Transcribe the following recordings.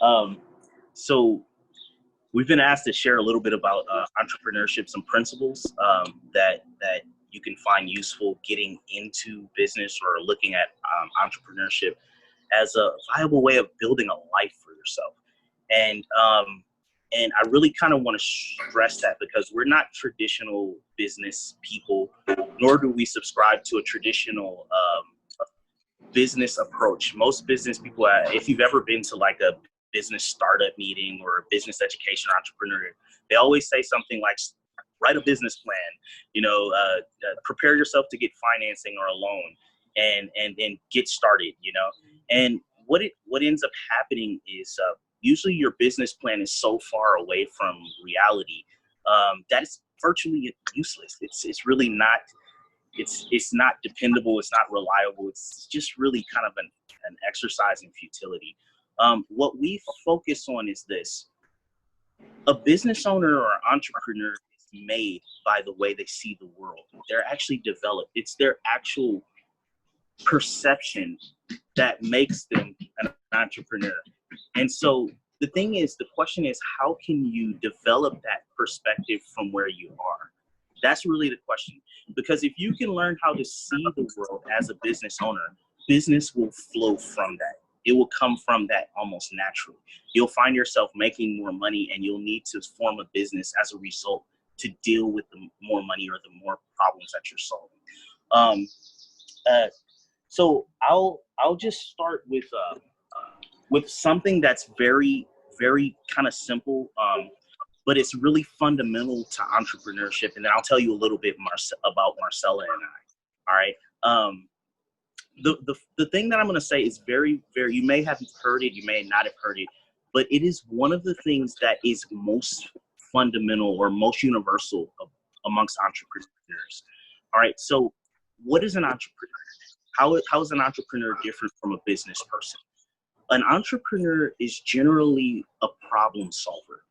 Um, so we've been asked to share a little bit about entrepreneurship, some principles that you can find useful getting into business or looking at entrepreneurship as a viable way of building a life for yourself. And and I really kind of want to stress that because we're not traditional business people, nor do we subscribe to a traditional business approach. Most business people, if you've ever been to like a business startup meeting or a business education entrepreneur, they always say something like, write a business plan, prepare yourself to get financing or a loan and then get started, And what ends up happening is usually your business plan is so far away from reality that it's virtually useless. It's really not. It's not dependable. It's not reliable. It's just really kind of an exercise in futility. What we focus on is this: a business owner or entrepreneur is made by the way they see the world. They're actually developed. It's their actual perception that makes them an entrepreneur. And so the question is, how can you develop that perspective from where you are? That's really the question. Because if you can learn how to see the world as a business owner, business will flow from that. It will come from that almost naturally. You'll find yourself making more money and you'll need to form a business as a result to deal with the more money or the more problems that you're solving. So I'll just start with something that's very, very kind of simple, but it's really fundamental to entrepreneurship. And then I'll tell you a little bit about Marcella and I. All right. The thing that I'm going to say is very, very, you may have heard it, you may not have heard it, but it is one of the things that is most fundamental or most universal amongst entrepreneurs. All right. So what is an entrepreneur? How is an entrepreneur different from a business person? An entrepreneur is generally a problem solver.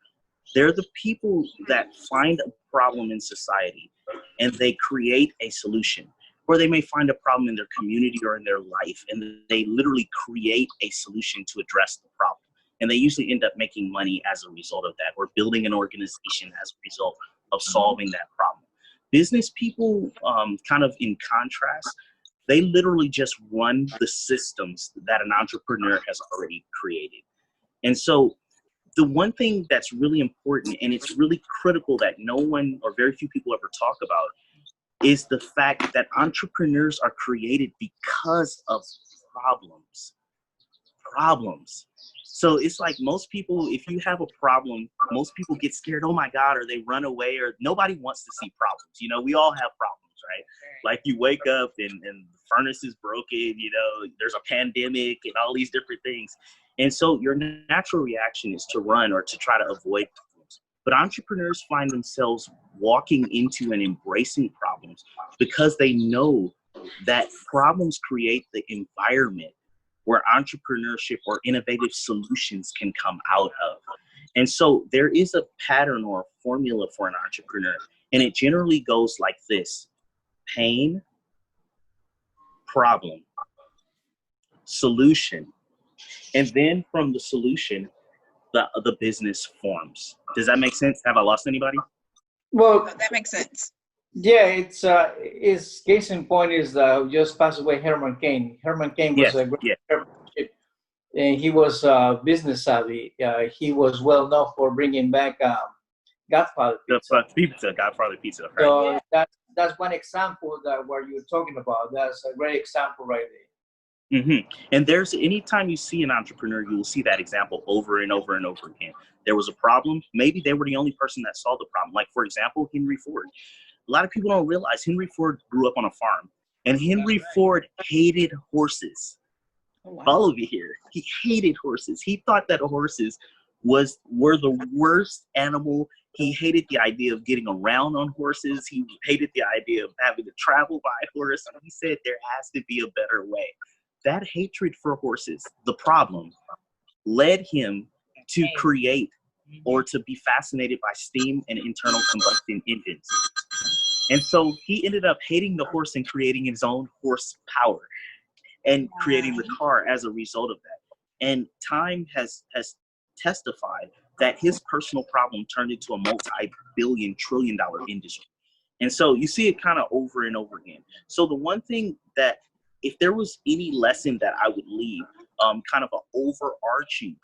They're the people that find a problem in society and they create a solution. Or they may find a problem in their community or in their life, and they literally create a solution to address the problem. And they usually end up making money as a result of that, or building an organization as a result of solving that problem. Business people, kind of in contrast, they literally just run the systems that an entrepreneur has already created. And so the one thing that's really important, and it's really critical that no one or very few people ever talk about, is the fact that entrepreneurs are created because of problems. So it's like most people, if you have a problem, most people get scared, oh my God, or they run away, or nobody wants to see problems. We all have problems, right? Like you wake up and the furnace is broken, there's a pandemic and all these different things. And so your natural reaction is to run or to try to avoid problems. But entrepreneurs find themselves walking into and embracing problems because they know that problems create the environment where entrepreneurship or innovative solutions can come out of. And so there is a pattern or a formula for an entrepreneur, and it generally goes like this: pain, problem, solution, and then from the solution, the business forms. Does that make sense? Have I lost anybody? Well, that makes sense. Yeah, it's case in point is just passed away Herman Cain. Herman Cain was a great entrepreneur, and he was business savvy. He was well known for bringing back Godfather Pizza. Godfather Pizza. Right? So that's one example that what you're talking about. That's a great example right there. Mm-hmm. And anytime you see an entrepreneur, you will see that example over and over and over again. There was a problem. Maybe they were the only person that solved the problem. Like, for example, Henry Ford. A lot of people don't realize Henry Ford grew up on a farm, and Henry Ford hated horses. Oh, wow. Follow me here. He hated horses. He thought that horses were the worst animal. He hated the idea of getting around on horses. He hated the idea of having to travel by horse. And he said there has to be a better way. That hatred for horses, the problem, led him to create or to be fascinated by steam and internal combustion engines. And so he ended up hating the horse and creating his own horsepower and creating the car as a result of that. And time has testified that his personal problem turned into a multi-billion, trillion-dollar industry. And so you see it kind of over and over again. So the one thing that, if there was any lesson that I would leave, kind of an overarching,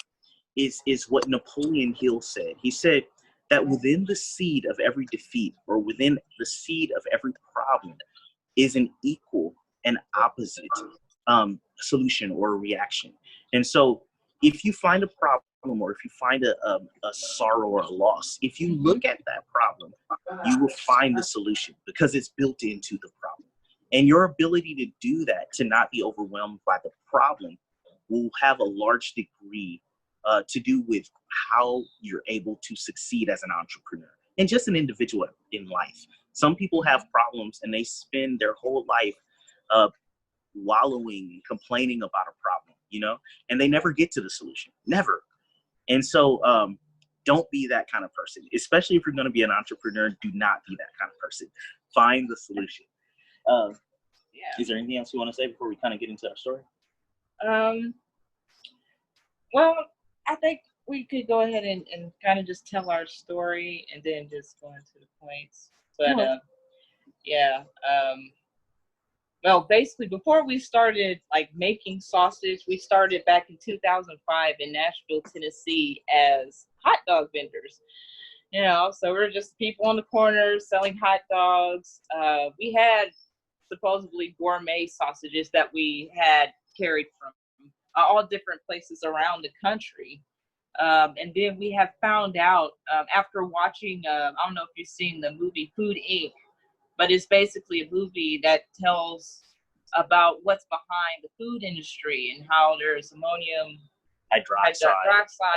is what Napoleon Hill said. He said that within the seed of every defeat, or within the seed of every problem, is an equal and opposite solution or reaction. And so if you find a problem, or if you find a sorrow or a loss, if you look at that problem, you will find the solution, because it's built into the problem. And your ability to do that, to not be overwhelmed by the problem, will have a large degree to do with how you're able to succeed as an entrepreneur and just an individual in life. Some people have problems and they spend their whole life wallowing and complaining about a problem, you know, and they never get to the solution, never. And so don't be that kind of person, especially if you're going to be an entrepreneur. Do not be that kind of person. Find the solution. Is there anything else you want to say before we kind of get into our story? Well, I think we could go ahead and kind of just tell our story and then just go into the points. But well, basically, before we started like making sausage, we started back in 2005 in Nashville, Tennessee, as hot dog vendors. You know, so we're just people on the corners selling hot dogs. We had supposedly gourmet sausages that we had carried from all different places around the country. And then we have found out after watching, I don't know if you've seen the movie Food Inc., but it's basically a movie that tells about what's behind the food industry and how there's ammonium hydroxide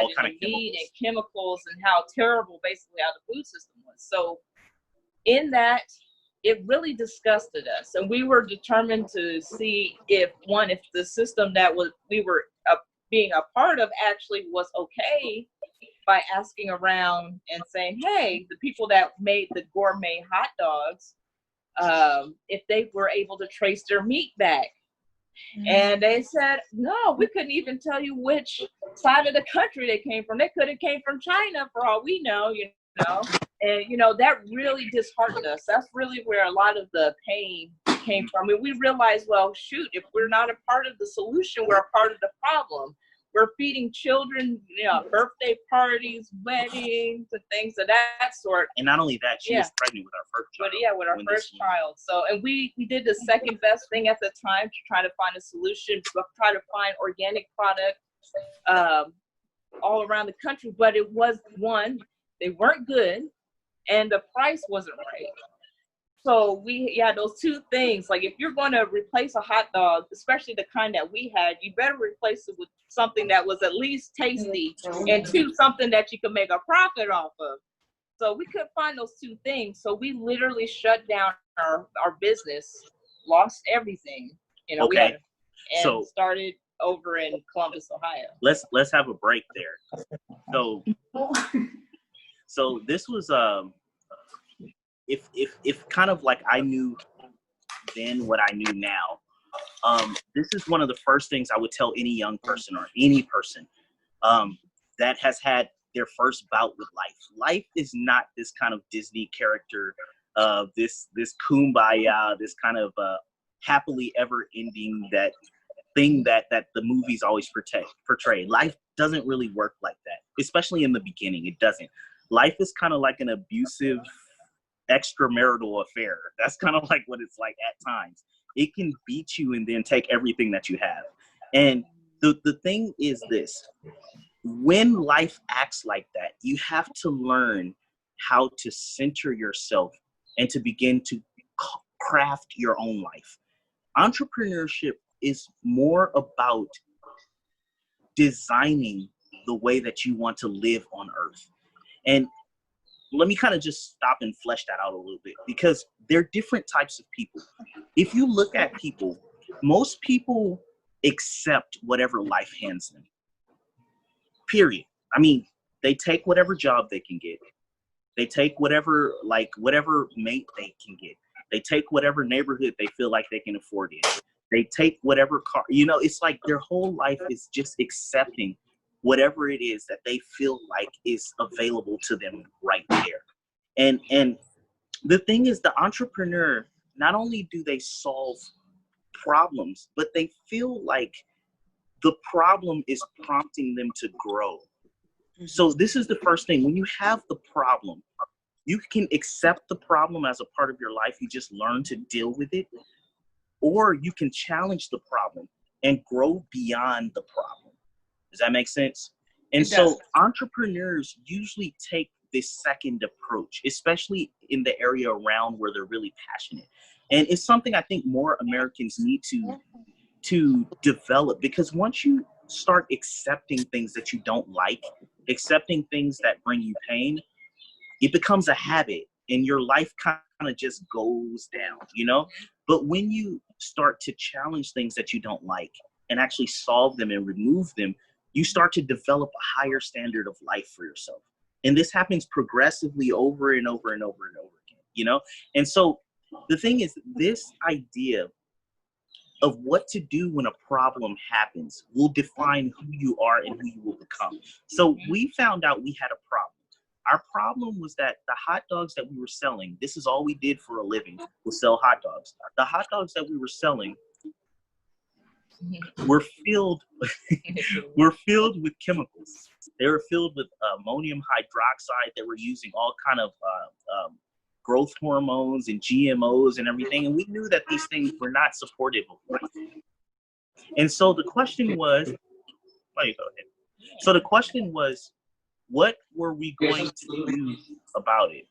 in the meat and chemicals, and how terrible basically how the food system was. So in that, it really disgusted us, and we were determined to see if the system that we were being a part of actually was okay, by asking around and saying, hey, the people that made the gourmet hot dogs, if they were able to trace their meat back. And they said, no, we couldn't even tell you which side of the country they came from. They could have came from China for all we know, you know. And, you know, that really disheartened us. That's really where a lot of the pain came from. And we realized, well, shoot, if we're not a part of the solution, we're a part of the problem. We're feeding children, you know, birthday parties, weddings, and things of that sort. And not only that, she was pregnant with our first child. With our first child. So, and we did the second best thing at the time to try to find a solution, to try to find organic product all around the country. But it was, one, they weren't good, and the price wasn't right. So those two things. Like, if you're going to replace a hot dog, especially the kind that we had, you better replace it with something that was at least tasty, and two, something that you could make a profit off of. So we couldn't find those two things. So we literally shut down our business, lost everything. You know, okay. and started over in Columbus, Ohio. Let's have a break there. So this was if kind of like I knew then what I knew now, this is one of the first things I would tell any young person or any person that has had their first bout with life. Life is not this kind of Disney character, this kumbaya, this kind of happily ever ending that thing that the movies always portray. Life doesn't really work like that, especially in the beginning. It doesn't. Life is kind of like an abusive extramarital affair. That's kind of like what it's like at times. It can beat you and then take everything that you have. And the thing is this: when life acts like that, you have to learn how to center yourself and to begin to craft your own life. Entrepreneurship is more about designing the way that you want to live on earth. And let me kind of just stop and flesh that out a little bit, because there are different types of people. If you look at people, most people accept whatever life hands them. Period. I mean, they take whatever job they can get. They take whatever mate they can get. They take whatever neighborhood they feel like they can afford it. They take whatever car, it's like their whole life is just accepting whatever it is that they feel like is available to them right there. And the thing is, the entrepreneur, not only do they solve problems, but they feel like the problem is prompting them to grow. So this is the first thing. When you have the problem, you can accept the problem as a part of your life. You just learn to deal with it. Or you can challenge the problem and grow beyond the problem. Does that make sense? And so entrepreneurs usually take this second approach, especially in the area around where they're really passionate. And it's something I think more Americans need to develop, because once you start accepting things that you don't like, accepting things that bring you pain, it becomes a habit and your life kind of just goes down, you know? But when you start to challenge things that you don't like and actually solve them and remove them, you start to develop a higher standard of life for yourself. And this happens progressively over and over and over and over again, you know? And so the thing is, this idea of what to do when a problem happens will define who you are and who you will become. So we found out we had a problem. Our problem was that the hot dogs that we were selling, this is all we did for a living, was sell hot dogs. The hot dogs that we were selling were filled with chemicals. They were filled with ammonium hydroxide. They were using all kind of growth hormones and GMOs and everything. And we knew that these things were not supportive of life. And so the question was, what were we going to do about it?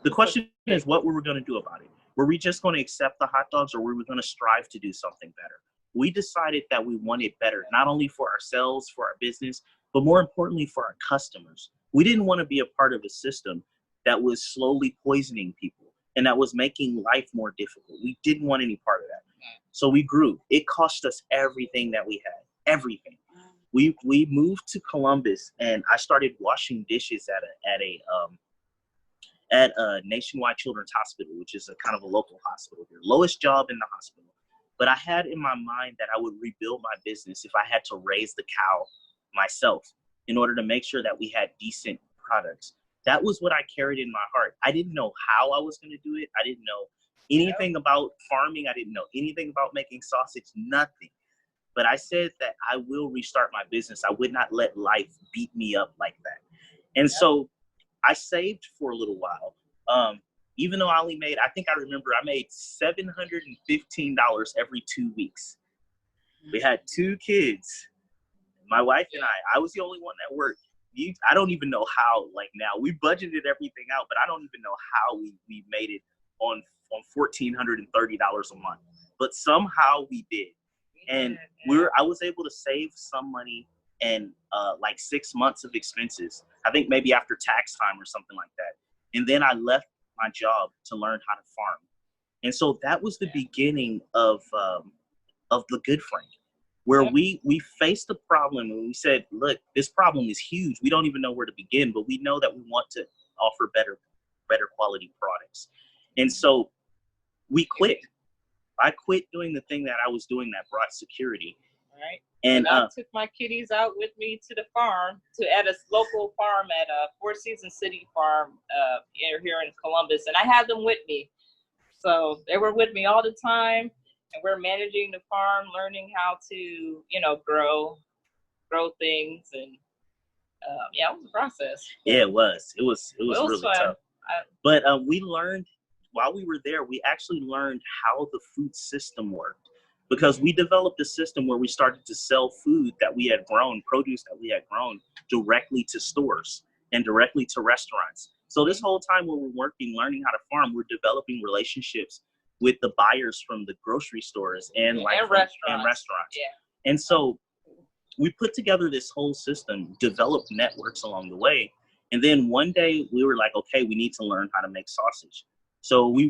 The question is, what were we going to do about it? Were we just going to accept the hot dogs, or were we going to strive to do something better? We decided that we wanted better, not only for ourselves, for our business, but more importantly for our customers. We didn't want to be a part of a system that was slowly poisoning people and that was making life more difficult. We didn't want any part of that. So we grew. It cost us everything that we had, everything. We moved to Columbus, and I started washing dishes at a Nationwide Children's Hospital, which is a kind of a local hospital here. Lowest job in the hospital. But I had in my mind that I would rebuild my business if I had to raise the cow myself in order to make sure that we had decent products. That was what I carried in my heart. I didn't know how I was going to do it. I didn't know anything about farming. I didn't know anything about making sausage, nothing. But I said that I will restart my business. I would not let life beat me up like that. And so I saved for a little while. Even though I made $715 every 2 weeks. We had 2 kids, my wife and I was the only one that worked. I don't even know how, now we budgeted everything out, but I don't even know how we made it on $1,430 a month, but somehow we did. And I was able to save some money and 6 months of expenses. I think maybe after tax time or something like that. And then I left my job to learn how to farm. And so that was the beginning of the Good Frank, where we faced the problem and we said, look, this problem is huge. We don't even know where to begin, but we know that we want to offer better quality products. And so we quit. I quit doing the thing that I was doing that brought security. Right. And I took my kitties out with me to the farm, at a local farm at Four Seasons City Farm here in Columbus. And I had them with me. So they were with me all the time. And we're managing the farm, learning how to, grow things. And it was a process. Yeah, it was. It was really fun. tough. But we learned, while we were there, we actually learned how the food system worked. Because we developed a system where we started to sell food that we had grown, produce that we had grown, directly to stores and directly to restaurants. So this whole time when we're working, learning how to farm, we're developing relationships with the buyers from the grocery stores and restaurants. Yeah. And so we put together this whole system, developed networks along the way. And then one day we were like, okay, we need to learn how to make sausage. So we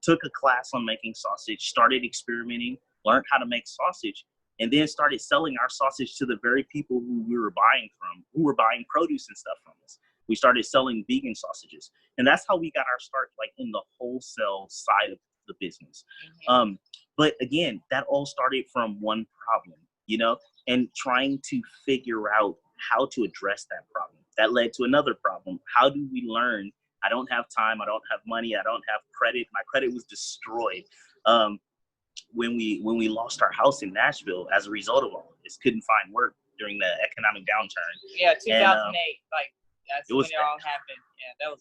took a class on making sausage, started experimenting, learned how to make sausage, and then started selling our sausage to the very people who we were buying from, who were buying produce and stuff from us. We started selling vegan sausages. And that's how we got our start, in the wholesale side of the business. But again, that all started from one problem, you know, and trying to figure out how to address that problem. That led to another problem. How do we learn? I don't have time. I don't have money. I don't have credit. My credit was destroyed when we lost our house in Nashville as a result of all of this. Couldn't find work during the economic downturn. Yeah, 2008. And, Like that's when it all happened. Yeah, that was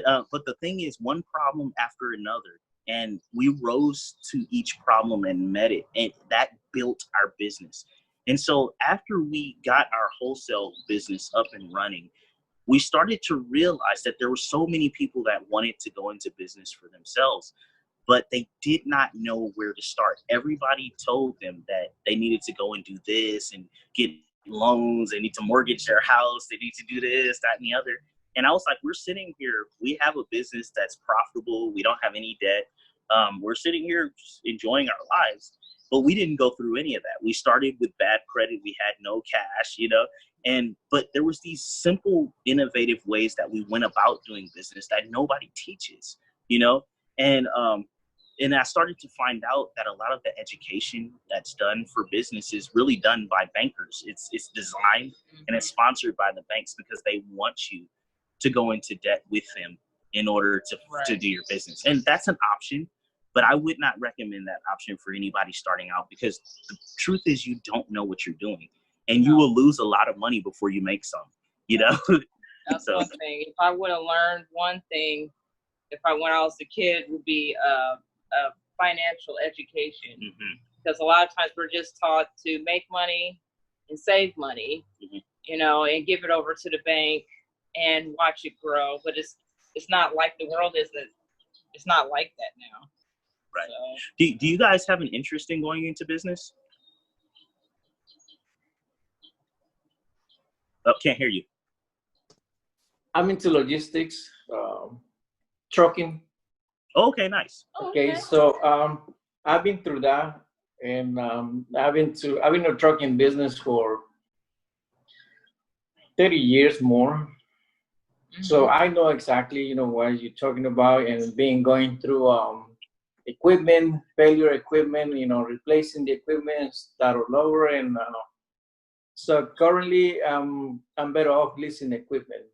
bad. But the thing is, one problem after another, and we rose to each problem and met it, and that built our business. And so after we got our wholesale business up and running, we started to realize that there were so many people that wanted to go into business for themselves, but they did not know where to start. Everybody told them that they needed to go and do this and get loans. They need to mortgage their house. They need to do this, that, and the other. And I was like, we're sitting here. We have a business that's profitable. We don't have any debt. We're sitting here just enjoying our lives, but we didn't go through any of that. We started with bad credit. We had no cash, you know, but there was these simple, innovative ways that we went about doing business that nobody teaches, you know, and I started to find out that a lot of the education that's done for business is really done by bankers. It's designed and it's sponsored by the banks because they want you to go into debt with them in order to do your business. And that's an option, but I would not recommend that option for anybody starting out, because the truth is you don't know what you're doing, and you will lose a lot of money before you make some, you know? That's one thing. If I would have learned one thing, when I was a kid, would be a financial education. Because a lot of times we're just taught to make money and save money, you know, and give it over to the bank and watch it grow. But it's not like the world it's not like that now. Right. So, do you guys have an interest in going into business? Oh, can't hear you. I'm into logistics, trucking. Okay, nice. Okay, so I've been through that, and I've been in the trucking business for 30 years more. So I know exactly, you know, what you're talking about, and going through equipment, failure equipment, you know, replacing the equipment, start all over. And so currently I'm better off leasing equipment.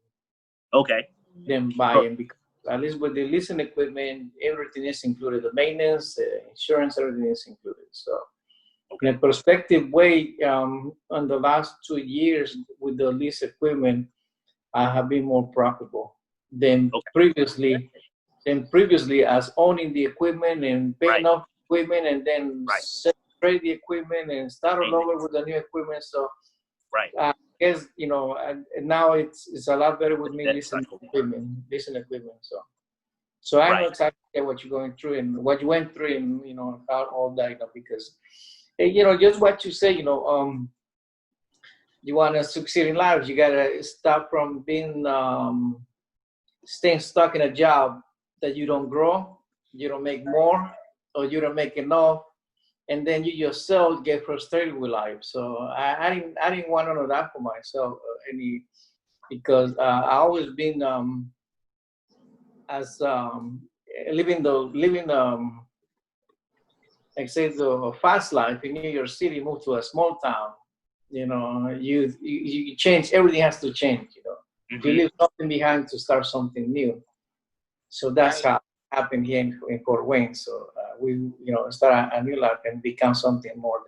Okay. Than buying, because at least with the leasing equipment, everything is included. The maintenance, insurance, everything is included. So in a perspective way, on the last 2 years with the lease equipment, I have been more profitable than previously. As owning the equipment and paying off equipment, and then trade the equipment and start all over with the new equipment. So I guess, you know, and now it's a lot better with me leasing equipment. So I know exactly what you're going through and what you went through, and, you know, about all that, you know, because, you know, just what you say, you know, you want to succeed in life, you got to stop from being, staying stuck in a job that you don't grow, you don't make more, or you don't make enough, and then you yourself get frustrated with life. So I didn't want none of that for myself, because I always been living like say the fast life in New York City. Move to a small town, you know, you change, everything has to change, you know. You leave something behind to start something new. So that's how it happened here in Fort Wayne. So we, you know, start a new life and become something more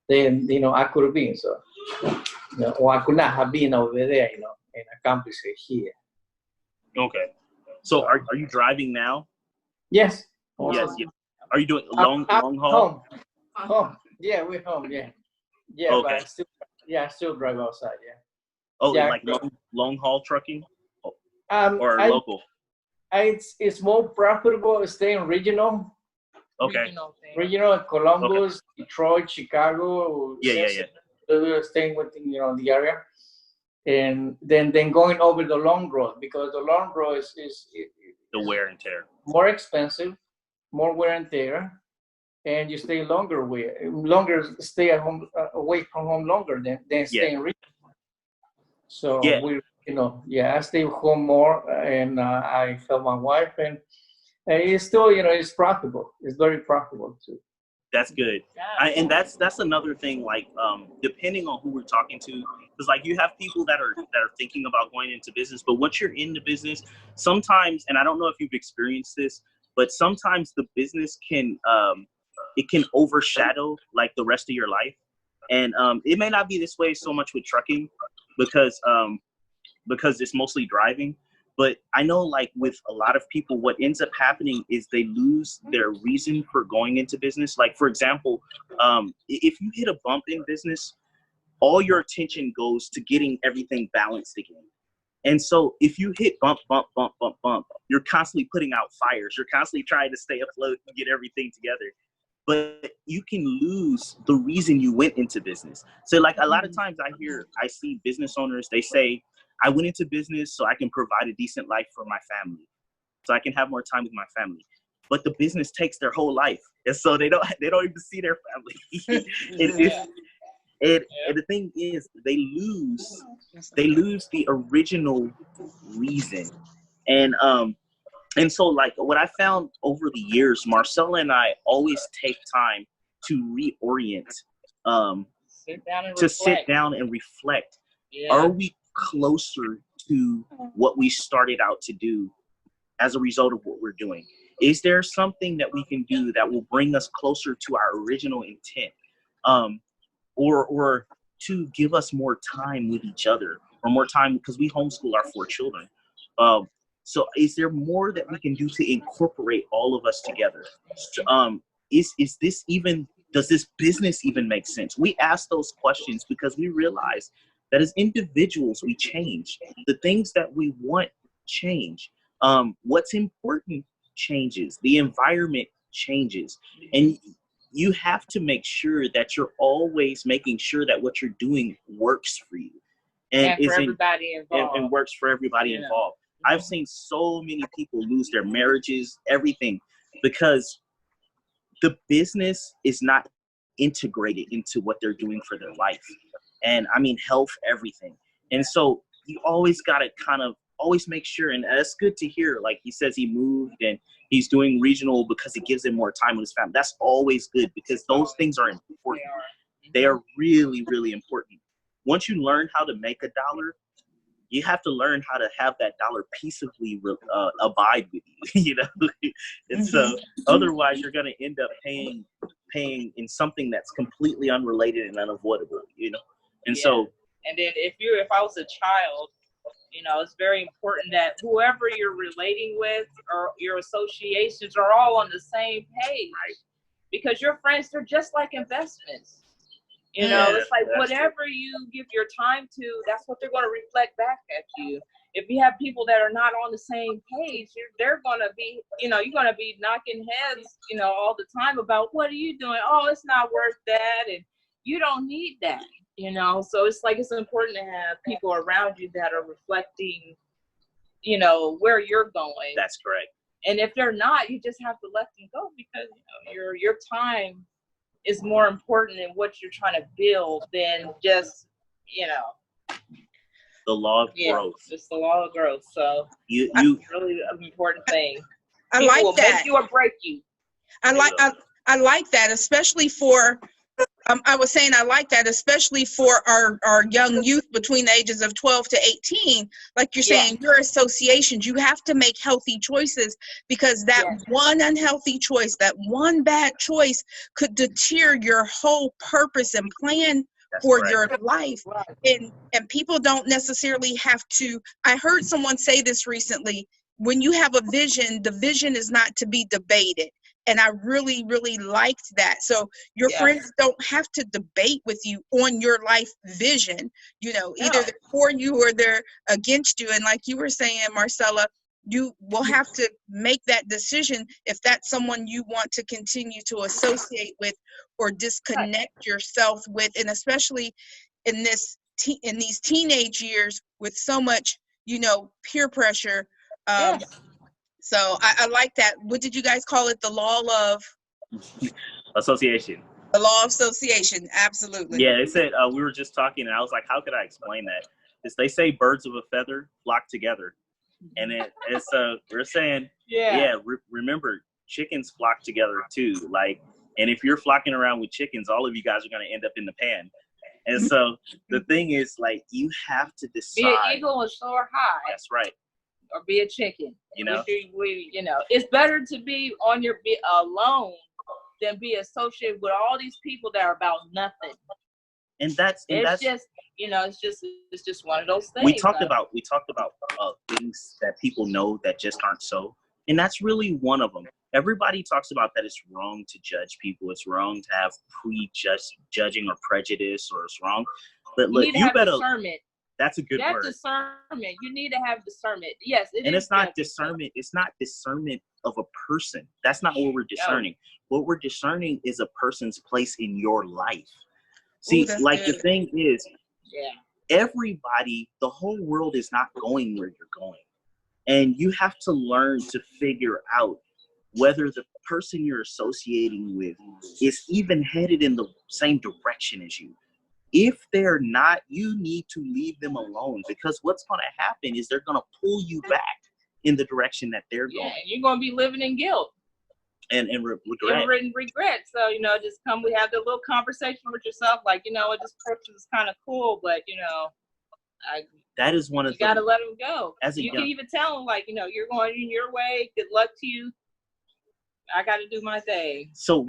than you know, I could have been. So, you know, or I could not have been over there, you know, and accomplish it here. Okay. So are you driving now? Yes. Yes. Are you doing long haul? Home. Yeah, we're home. Yeah. Yeah. Okay. But I still drive outside. Yeah. Oh, yeah, like long haul trucking, or local? It's more profitable staying regional. Okay. Regional, Columbus, Detroit, Chicago. Yeah. Staying within, you know, the area, and then going over the long road, because the long road is the wear and tear. More expensive, more wear and tear, and you stay stay at home, away from home longer than staying regional. So we, you know, I stay home more, and I help my wife, and it's still, you know, it's profitable. It's very profitable too. That's good. And that's another thing, like depending on who we're talking to, because like you have people that are thinking about going into business, but once you're in the business, sometimes, and I don't know if you've experienced this, but sometimes the business can it can overshadow like the rest of your life. And it may not be this way so much with trucking because it's mostly driving. But I know, like, with a lot of people, what ends up happening is they lose their reason for going into business. Like, for example, if you hit a bump in business, all your attention goes to getting everything balanced again. And so if you hit bump, you're constantly putting out fires. You're constantly trying to stay afloat and get everything together. But you can lose the reason you went into business. So, like, a lot of times I see business owners, they say, I went into business so I can provide a decent life for my family, so I can have more time with my family. But the business takes their whole life, and so they don't even see their family. And the thing is, they lose the original reason. And so, like, what I found over the years, Marcella and I always take time to reorient, sit down and reflect. Yeah. Are we closer to what we started out to do as a result of what we're doing? Is there something that we can do that will bring us closer to our original intent, or to give us more time with each other, or more time, because we homeschool our 4 children. So is there more that we can do to incorporate all of us together? Is this even, does this business even make sense? We ask those questions because we realize that as individuals, we change. The things that we want change. What's important changes. The environment changes. And you have to make sure that you're always making sure that what you're doing works for you. And for everybody involved. And works for everybody involved. I've seen so many people lose their marriages, everything, because the business is not integrated into what they're doing for their life. And I mean, health, everything. And so you always got to kind of always make sure, and that's good to hear. Like he says, he moved and he's doing regional because it gives him more time with his family. That's always good, because those things are important. They are really, really important. Once you learn how to make $1, you have to learn how to have that dollar peaceably abide with you, you know? And so otherwise you're going to end up paying in something that's completely unrelated and unavoidable, you know? And so, and then if I was a child, you know, it's very important that whoever you're relating with or your associations are all on the same page, because your friends, they're just like investments. You know, it's like whatever you give your time to, that's what they're going to reflect back at you. If you have people that are not on the same page, they're going to be, you know, you're going to be knocking heads, you know, all the time about what are you doing? Oh, it's not worth that. And you don't need that, you know? So it's like, it's important to have people around you that are reflecting, you know, where you're going. That's correct. And if they're not, you just have to let them go, because, you know, your time is more important in what you're trying to build than just, you know, the law of growth. It's the law of growth. So you really an important thing. I People like will that. make you or break you. I like that, especially for I was saying I like that, especially for our young youth between the ages of 12 to 18. Like you're saying, your associations, you have to make healthy choices, because that one unhealthy choice, that one bad choice could deter your whole purpose and plan for your life. And people don't necessarily have to. I heard someone say this recently: when you have a vision, the vision is not to be debated. And I really, really liked that. So your friends don't have to debate with you on your life vision. You know, either they're for you or they're against you. And like you were saying, Marcella, you will have to make that decision if that's someone you want to continue to associate with or disconnect yourself with. And especially in these teenage years with so much, you know, peer pressure. So I like that. What did you guys call it? The law of association. The law of association. Absolutely. Yeah, they said we were just talking, and I was like, how could I explain that? They say birds of a feather flock together, and it's we're saying remember, chickens flock together too. Like And if you're flocking around with chickens, all of you guys are going to end up in the pan. And so the thing is, like, you have to decide. Be an eagle and soar high. That's right. Or be a chicken. You know, it's better to be on your alone than be associated with all these people that are about nothing. And that's just it's just one of those things. We talked about things that people know that just aren't so, and that's really one of them. Everybody talks about that it's wrong to judge people. It's wrong to have judging or prejudice, or it's wrong. But look, you better. Discernment. That's a good word. Discernment. You need to have discernment. Yes, it's not discernment. It's not discernment of a person. That's not what we're discerning. No. What we're discerning is a person's place in your life. See, the thing is, everybody, the whole world is not going where you're going. And you have to learn to figure out whether the person you're associating with is even headed in the same direction as you. If they're not, you need to leave them alone, because what's going to happen is they're going to pull you back in the direction that they're going. You're going to be living in guilt. And regret. Regret. So, just we have the little conversation with yourself, like, this person is kind of cool, but, that is one of you got to let them go. You can even tell them, like, you're going in your way. Good luck to you. I got to do my thing. So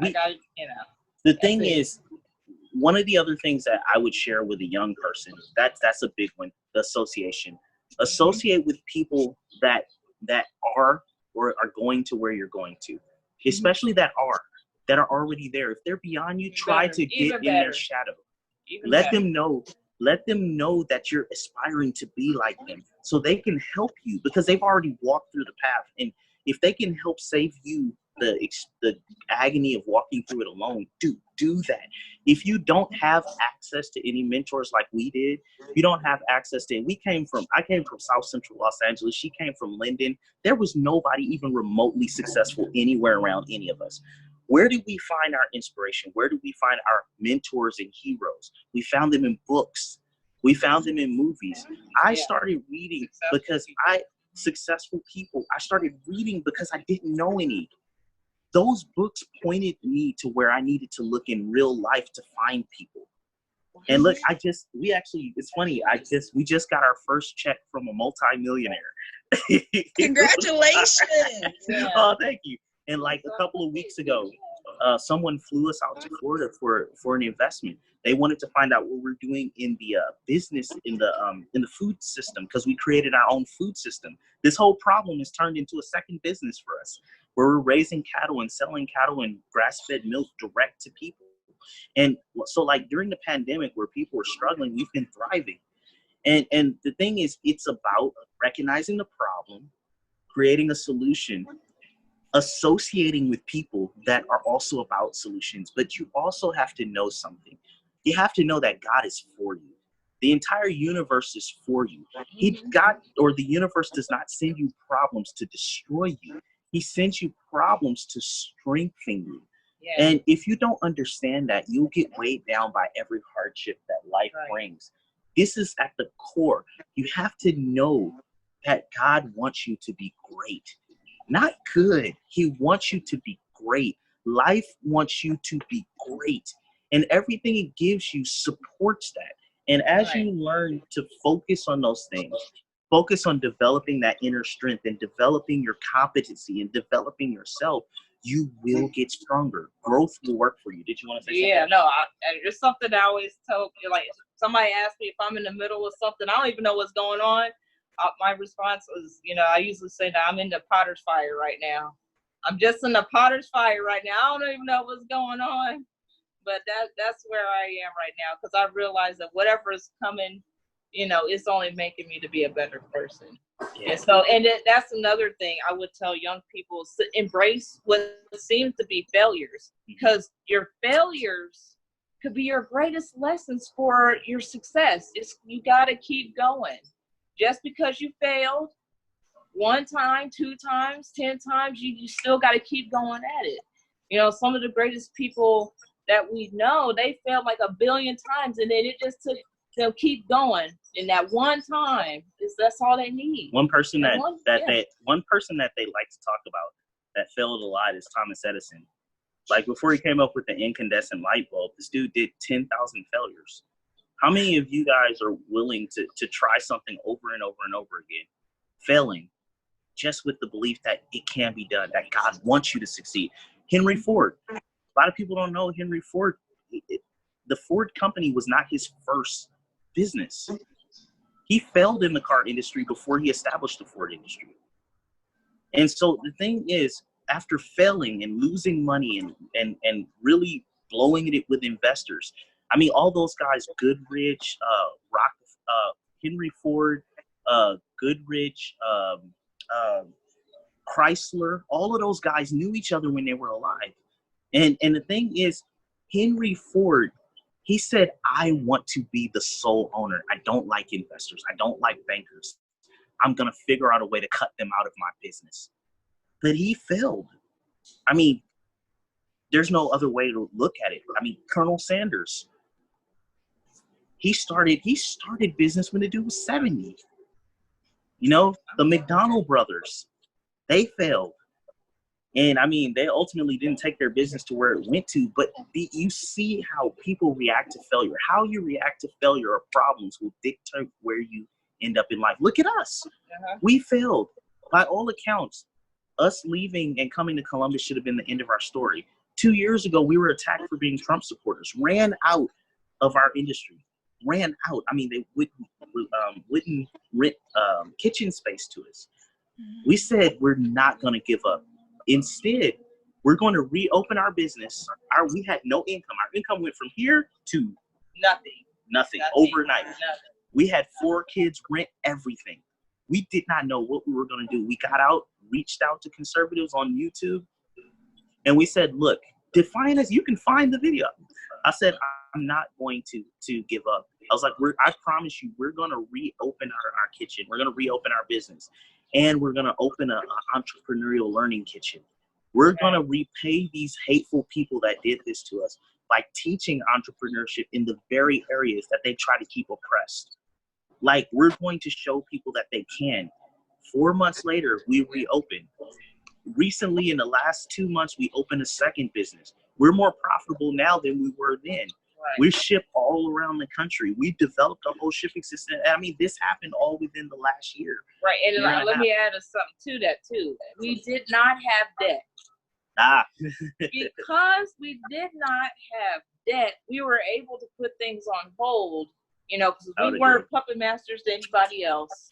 the thing is, one of the other things that I would share with a young person, that's a big one, the association. Associate with people that are or are going to where you're going to, especially that are already there. If they're beyond you, try to get in their shadow. Let them know that you're aspiring to be like them, so they can help you, because they've already walked through the path. And if they can help save you the agony of walking through it alone, do that. If you don't have access to any mentors like we did, you don't have access to, I came from South Central Los Angeles. She came from Linden. There was nobody even remotely successful anywhere around any of us. Where did we find our inspiration? Where did we find our mentors and heroes? We found them in books. We found them in movies. I started reading successful people. I started reading because I didn't know any. Those books pointed me to where I needed to look in real life to find people. And look, it's funny. We just got our first check from a multimillionaire. Congratulations. Oh, thank you. And like a couple of weeks ago, someone flew us out to Florida for an investment. They wanted to find out what we're doing in the business, in the food system, because we created our own food system. This whole problem has turned into a second business for us, where we're raising cattle and selling cattle and grass-fed milk direct to people. And so, like, during the pandemic, where people were struggling, we've been thriving. And the thing is, it's about recognizing the problem, creating a solution, associating with people that are also about solutions. But you also have to know something. You have to know that God is for you. The entire universe is for you. The universe does not send you problems to destroy you. He sends you problems to strengthen you. Yeah. And if you don't understand that, you'll get weighed down by every hardship that life brings. This is at the core. You have to know that God wants you to be great. Not good. He wants you to be great. Life wants you to be great. And everything it gives you supports that. And as you learn to focus on those things, focus on developing that inner strength and developing your competency and developing yourself, you will get stronger. Growth will work for you. Did you want to say something? Yeah, no, it's something I always tell, like, somebody asks me if I'm in the middle of something, I don't even know what's going on. My response is, I usually say that I'm in the potter's fire right now. I'm just in the potter's fire right now. I don't even know what's going on, but that's where I am right now, because I realize that whatever is coming, it's only making me to be a better person. Yeah. And so, that's another thing I would tell young people: embrace what seems to be failures, because your failures could be your greatest lessons for your success. You got to keep going. Just because you failed 1 time, 2 times, 10 times, you still got to keep going at it. Some of the greatest people that we know, they failed like 1 billion times, and then it just took them keep going. And that one time, that's all they need. One person that they like to talk about that failed a lot is Thomas Edison. Like before he came up with the incandescent light bulb, this dude did 10,000 failures. How many of you guys are willing to try something over and over and over again, failing, just with the belief that it can be done, that God wants you to succeed? Henry Ford. A lot of people don't know Henry Ford. The Ford company was not his first business. He failed in the car industry before he established the Ford industry. And so the thing is, after failing and losing money and really blowing it with investors, I mean, all those guys, Goodrich, Henry Ford, Goodrich, Chrysler, all of those guys knew each other when they were alive. And the thing is, Henry Ford, he said, I want to be the sole owner. I don't like investors. I don't like bankers. I'm going to figure out a way to cut them out of my business. But he failed. I mean, there's no other way to look at it. I mean, Colonel Sanders, he started business when the dude was 70. You know, the McDonald brothers, they failed. And I mean, they ultimately didn't take their business to where it went to, but you see how people react to failure. How you react to failure or problems will dictate where you end up in life. Look at us. We failed. By all accounts, us leaving and coming to Columbus should have been the end of our story. 2 years ago, we were attacked for being Trump supporters, ran out of our industry, ran out. I mean, they wouldn't rent kitchen space to us. We said, we're not going to give up. Instead, we're going to reopen our business. We had no income. Our income went from here to nothing overnight. Nothing. We had 4 kids, rent, everything. We did not know what we were going to do. We got out, reached out to conservatives on YouTube, and we said, look, define us. You can find the video. I said, I'm not going to give up. I was like, I promise you, we're going to reopen our kitchen. We're going to reopen our business. And we're going to open an entrepreneurial learning kitchen. We're going to repay these hateful people that did this to us by teaching entrepreneurship in the very areas that they try to keep oppressed. Like, we're going to show people that they can. 4 months later, we reopened. Recently, in the last 2 months, we opened a second business. We're more profitable now than we were then. Right. We ship all around the country. We developed a whole shipping system. I mean, this happened all within the last year. Right, and let me add something to that, too. We did not have debt. Because we did not have debt, we were able to put things on hold, you know, because we weren't puppet masters to anybody else.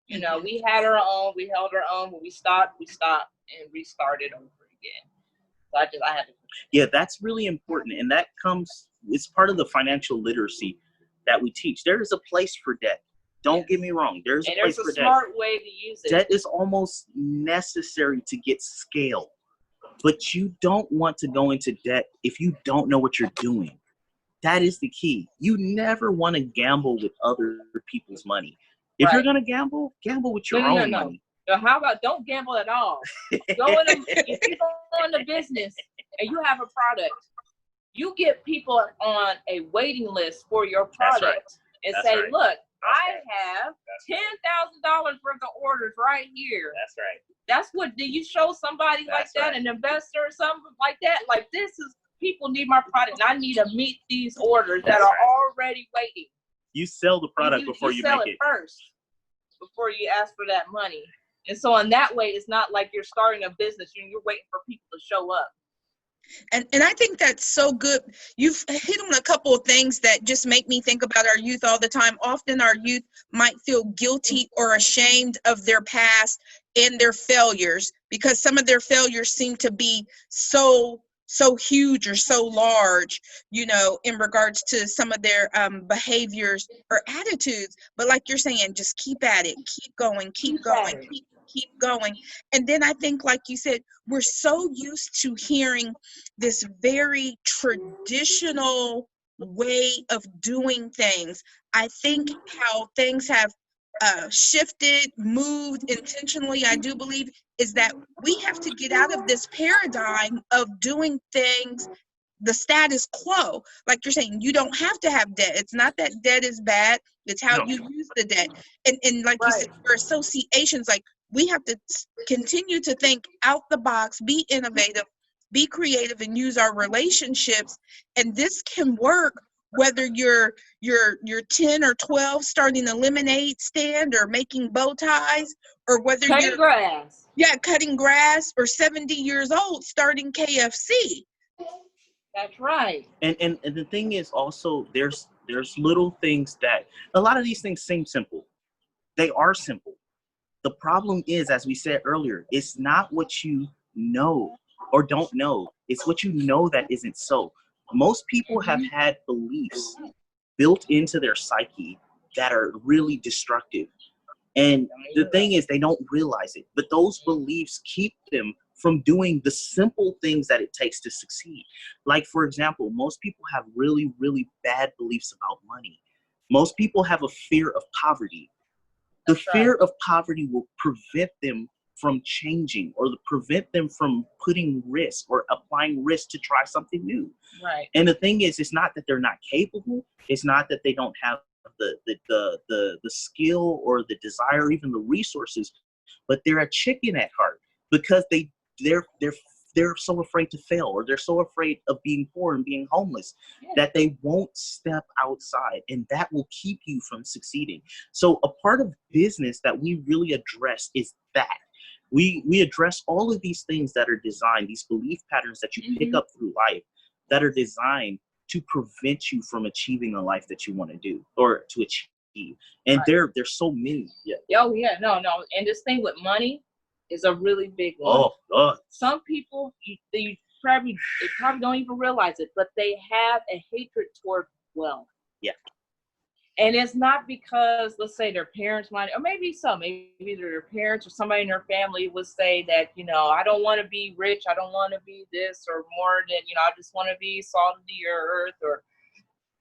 You know, we had our own, we held our own. When we stopped, and restarted over again. So I had to. Yeah, that's really important. And that it's part of the financial literacy that we teach. There is a place for debt. Don't get me wrong. There's a place for debt. There's a smart way to use it. Debt is almost necessary to get scale. But you don't want to go into debt if you don't know what you're doing. That is the key. You never want to gamble with other people's money. If you're going to gamble with your own money. So how about don't gamble at all? If you go into business and you have a product, you get people on a waiting list for your product and say, look, I have $10,000 worth of orders right here. That's right. That's what, do you show somebody like that, an investor or something like that? Like, people need my product and I need to meet these orders that are already waiting. You sell the product before you make it. You sell it first before you ask for that money. And so in that way, it's not like you're starting a business and you're waiting for people to show up. And I think that's so good. You've hit on a couple of things that just make me think about our youth all the time. Often our youth might feel guilty or ashamed of their past and their failures because some of their failures seem to be so huge or so large, you know, in regards to some of their behaviors or attitudes. But like you're saying, just keep at it, keep going, keep going. And then I think, like you said, we're so used to hearing this very traditional way of doing things. I think how things have shifted, moved intentionally, I do believe, is that we have to get out of this paradigm of doing things the status quo. Like you're saying, you don't have to have debt. It's not that debt is bad. It's how you use the debt. And like you said, for associations, like we have to continue to think out the box, be innovative, be creative, and use our relationships. And this can work whether you're 10 or 12 starting a lemonade stand or making bow ties, or whether cutting grass. Yeah, cutting grass, or 70 years old starting KFC. That's right. And the thing is also, there's little things that, a lot of these things seem simple. They are simple. The problem is, as we said earlier, it's not what you know or don't know. It's what you know that isn't so. Most people have had beliefs built into their psyche that are really destructive. And the thing is, they don't realize it. But those beliefs keep them from doing the simple things that it takes to succeed. Like, for example, most people have really, really bad beliefs about money. Most people have a fear of poverty. The fear of poverty will prevent them from changing, or prevent them from putting risk or applying risk to try something new. Right. And the thing is, it's not that they're not capable. It's not that they don't have the skill or the desire, or even the resources, but they're a chicken at heart, because they're so afraid to fail, or they're so afraid of being poor and being homeless, that they won't step outside, and that will keep you from succeeding. So a part of business that we really address is that we address all of these things that are designed, these belief patterns that you pick up through life, that are designed to prevent you from achieving the life that you want to do or to achieve. And there's so many. Yeah. Oh yeah, no. And this thing with money is a really big one. Oh. Some people, they probably don't even realize it, but they have a hatred toward wealth. Yeah. And it's not because, let's say, their parents might, or maybe their parents or somebody in their family would say that, I don't want to be rich, I don't want to be this or more than, I just want to be salt of the earth,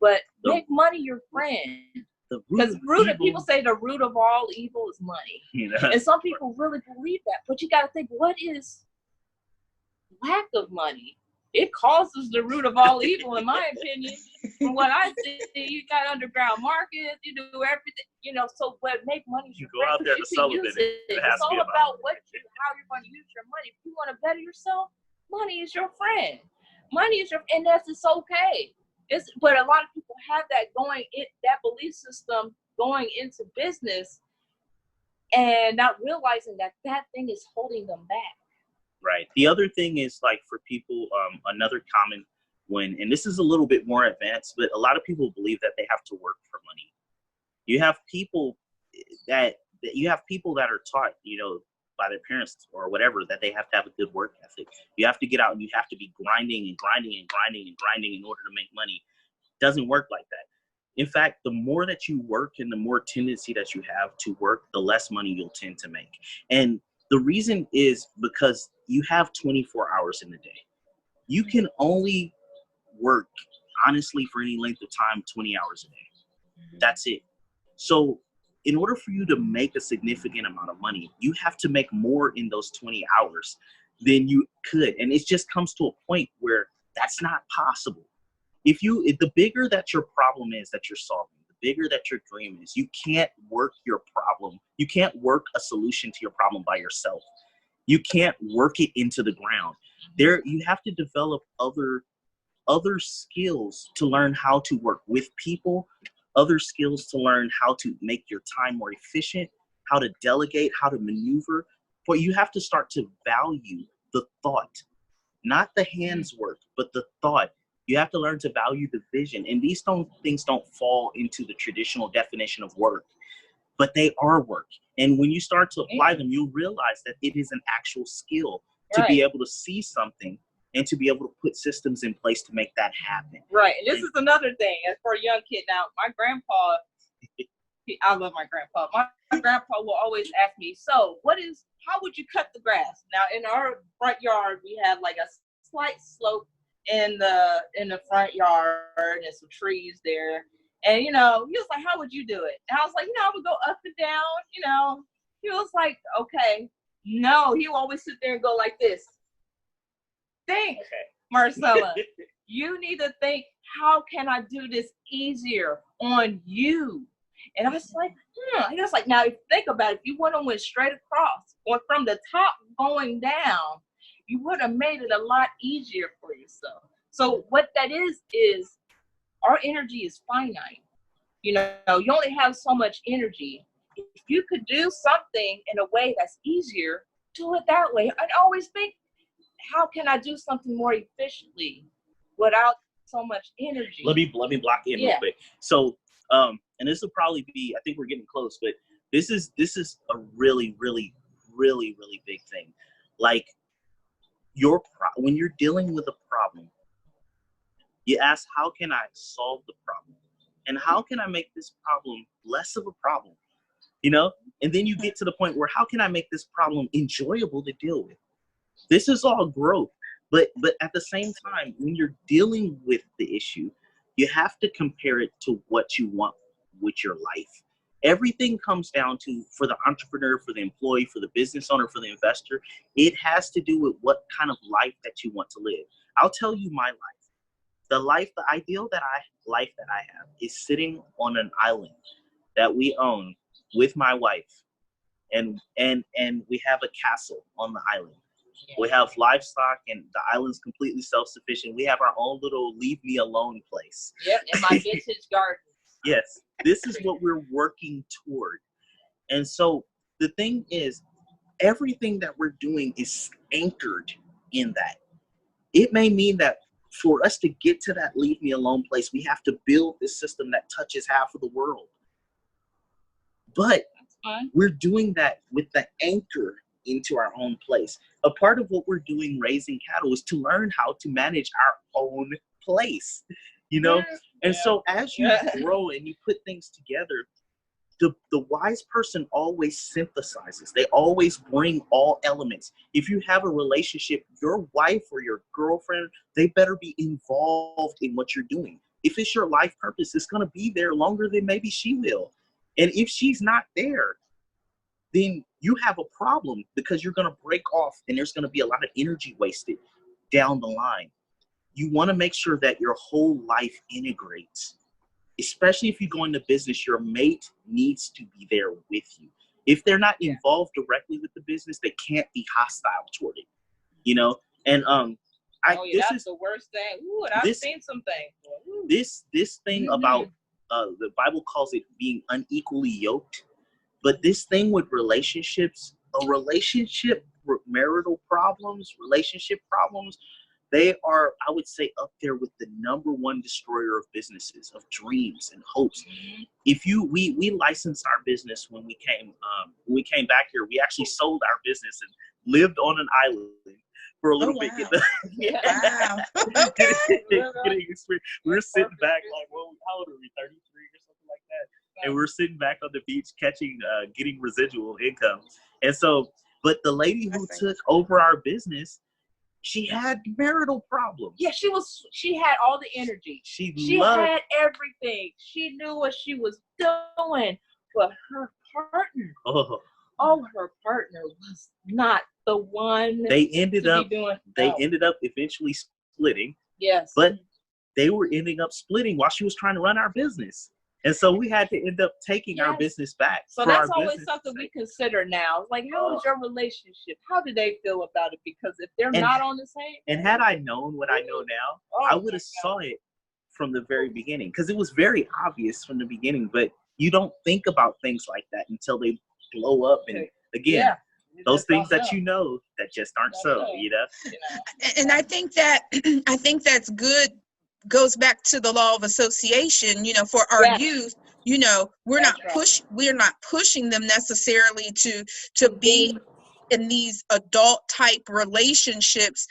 but make money your friend. Because people say the root of all evil is money. And some people really believe that. But you got to think, what is lack of money? It causes the root of all evil, in my opinion. From what I see, you got underground markets, you do everything, so what make money you go out there to celebrate it. It's all about how you're going to use your money. If you want to better yourself, money is your friend. And it's okay. But a lot of people have that belief system going into business and not realizing that thing is holding them back. Right. The other thing is, like, for people, another common one, and this is a little bit more advanced, but a lot of people believe that they have to work for money. You have people that are taught, by their parents or whatever, that they have to have a good work ethic. You have to get out and you have to be grinding in order to make money. It doesn't work like that. In fact, the more that you work and the more tendency that you have to work, the less money you'll tend to make. And the reason is because you have 24 hours in the day. You can only work, honestly, for any length of time, 20 hours a day. That's it. So in order for you to make a significant amount of money, you have to make more in those 20 hours than you could. And it just comes to a point where that's not possible. If the bigger that your problem is that you're solving, the bigger that your dream is, you can't work your problem. You can't work a solution to your problem by yourself. You can't work it into the ground. You have to develop other skills to learn how to work with people, other skills to learn how to make your time more efficient, how to delegate, how to maneuver. But you have to start to value the thought, not the hands work, but the thought. You have to learn to value the vision. And these things don't fall into the traditional definition of work, but they are work. And when you start to apply them, you'll realize that it is an actual skill to be able to see something and to be able to put systems in place to make that happen. Right. And this is another thing, as for a young kid. Now, my grandpa, I love my grandpa. My grandpa will always ask me, so how would you cut the grass? Now, in our front yard, we have like a slight slope in the front yard and some trees there. And, he was like, how would you do it? And I was like, I would go up and down, He was like, okay. No, he will always sit there and go like this. Think, Marcella. You need to think, how can I do this easier on you? And I was like, He was like, now, if you think about it, if you went straight across or from the top going down, you would have made it a lot easier for yourself. So what that is our energy is finite. You know, you only have so much energy. If you could do something in a way that's easier, do it that way. I'd always think, how can I do something more efficiently without so much energy? Let me block in real quick. So, and this will probably be, I think we're getting close, but this is a really, really, really, really big thing. Like when you're dealing with a problem, you ask, how can I solve the problem? And how can I make this problem less of a problem? You know? And then you get to the point where, how can I make this problem enjoyable to deal with? This is all growth. But at the same time, when you're dealing with the issue, you have to compare it to what you want with your life. Everything comes down to, for the entrepreneur, for the employee, for the business owner, for the investor, it has to do with what kind of life that you want to live. I'll tell you my life. The ideal life that I have is sitting on an island that we own with my wife, and we have a castle on the island. We have livestock, and the island's completely self-sufficient. We have our own little leave me alone place. Yep, in my vintage garden. Yes, this is what we're working toward. And so the thing is, everything that we're doing is anchored in that. It may mean that for us to get to that leave me alone place, we have to build this system that touches half of the world. But we're doing that with the anchor into our own place. A part of what we're doing raising cattle is to learn how to manage our own place, you know? And so as you grow and you put things together, the wise person always synthesizes. They always bring all elements. If you have a relationship, your wife or your girlfriend, they better be involved in what you're doing. If it's your life purpose, it's going to be there longer than maybe she will. And if she's not there, then you have a problem, because you're going to break off and there's going to be a lot of energy wasted down the line. You want to make sure that your whole life integrates. Especially if you go into business, your mate needs to be there with you. If they're not involved directly with the business, they can't be hostile toward it, you know? And that's the worst thing. Ooh, and I've seen some things. This thing about the Bible calls it being unequally yoked, but this thing with relationships, marital problems, relationship problems, they are, I would say, up there with the #1 destroyer of businesses, of dreams and hopes. If we licensed our business when we came back here. We actually sold our business and lived on an island for a little bit. Wow. We were sitting back like, well, how old are we? 33 or something like that. And we're sitting back on the beach getting residual income. And so, but the lady who took over our business, she had marital problems. Yeah, she had all the energy. She had everything. She knew what she was doing. But her partner, her partner was not the one. They ended up eventually splitting. Yes. But they were ending up splitting while she was trying to run our business. And so we had to end up taking our business back. So that's always something we consider now. Like, how is your relationship? How do they feel about it? Because if they're not on the same. And had I known what I know now, I would have saw it from the very beginning, because it was very obvious from the beginning. But you don't think about things like that until they blow up. And again, those things that you know that just aren't so, you know? And I think that's good. Goes back to the law of association, you know, for our youth, you know, we're not pushing them necessarily to be in these adult type relationships,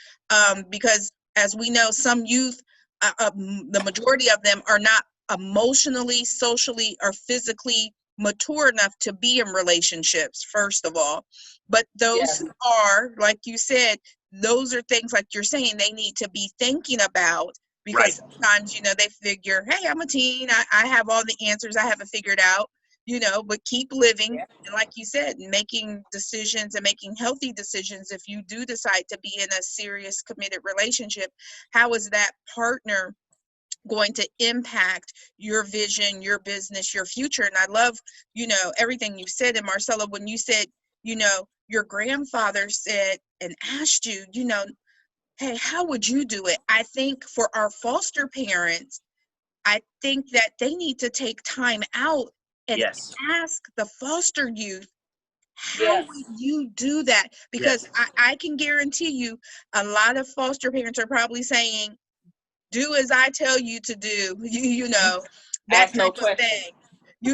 because as we know, some youth, the majority of them are not emotionally, socially, or physically mature enough to be in relationships, first of all. But those who are, like you said, those are things, like you're saying, they need to be thinking about. Because sometimes, you know, they figure, hey, I'm a teen. I have all the answers. I have it figured out, you know, but keep living. And like you said, making decisions and making healthy decisions. If you do decide to be in a serious, committed relationship, how is that partner going to impact your vision, your business, your future? And I love, you know, everything you said. And Marcella, when you said your grandfather said and asked you, hey, how would you do it? I think for our foster parents, I think that they need to take time out and Yes. ask the foster youth, how Yes. would you do that? Because I can guarantee you a lot of foster parents are probably saying, do as I tell you to do, that Ask no type of thing.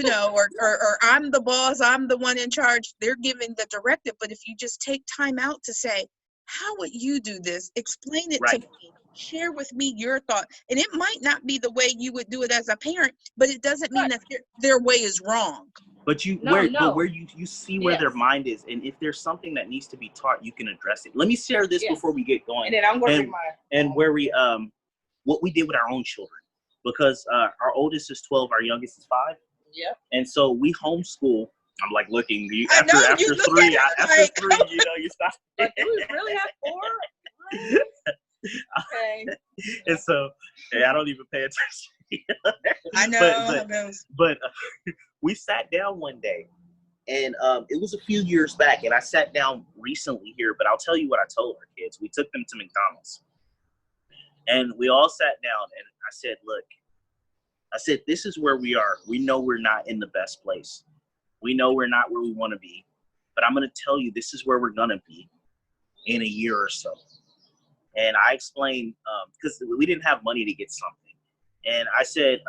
Or I'm the boss, I'm the one in charge. They're giving the directive. But if you just take time out to say, how would you do this? Explain it to me. Share with me your thought. And it might not be the way you would do it as a parent, but it doesn't mean that their way is wrong. But where you see where their mind is, and if there's something that needs to be taught, you can address it. Let me share this before we get going. And then I'm going and where we what we did with our own children, because our oldest is 12, our youngest is 5. Yep. And so we homeschool. I'm like looking after 3, you stop. Like, do we really have 4? Okay. And so I don't even pay attention. I know. But we sat down one day, and it was a few years back, and I sat down recently here, but I'll tell you what I told our kids. We took them to McDonald's, and we all sat down, and I said, look, this is where we are. We know we're not in the best place. We know we're not where we want to be, but I'm going to tell you, this is where we're going to be in a year or so. And I explained, because we didn't have money to get something. And I said,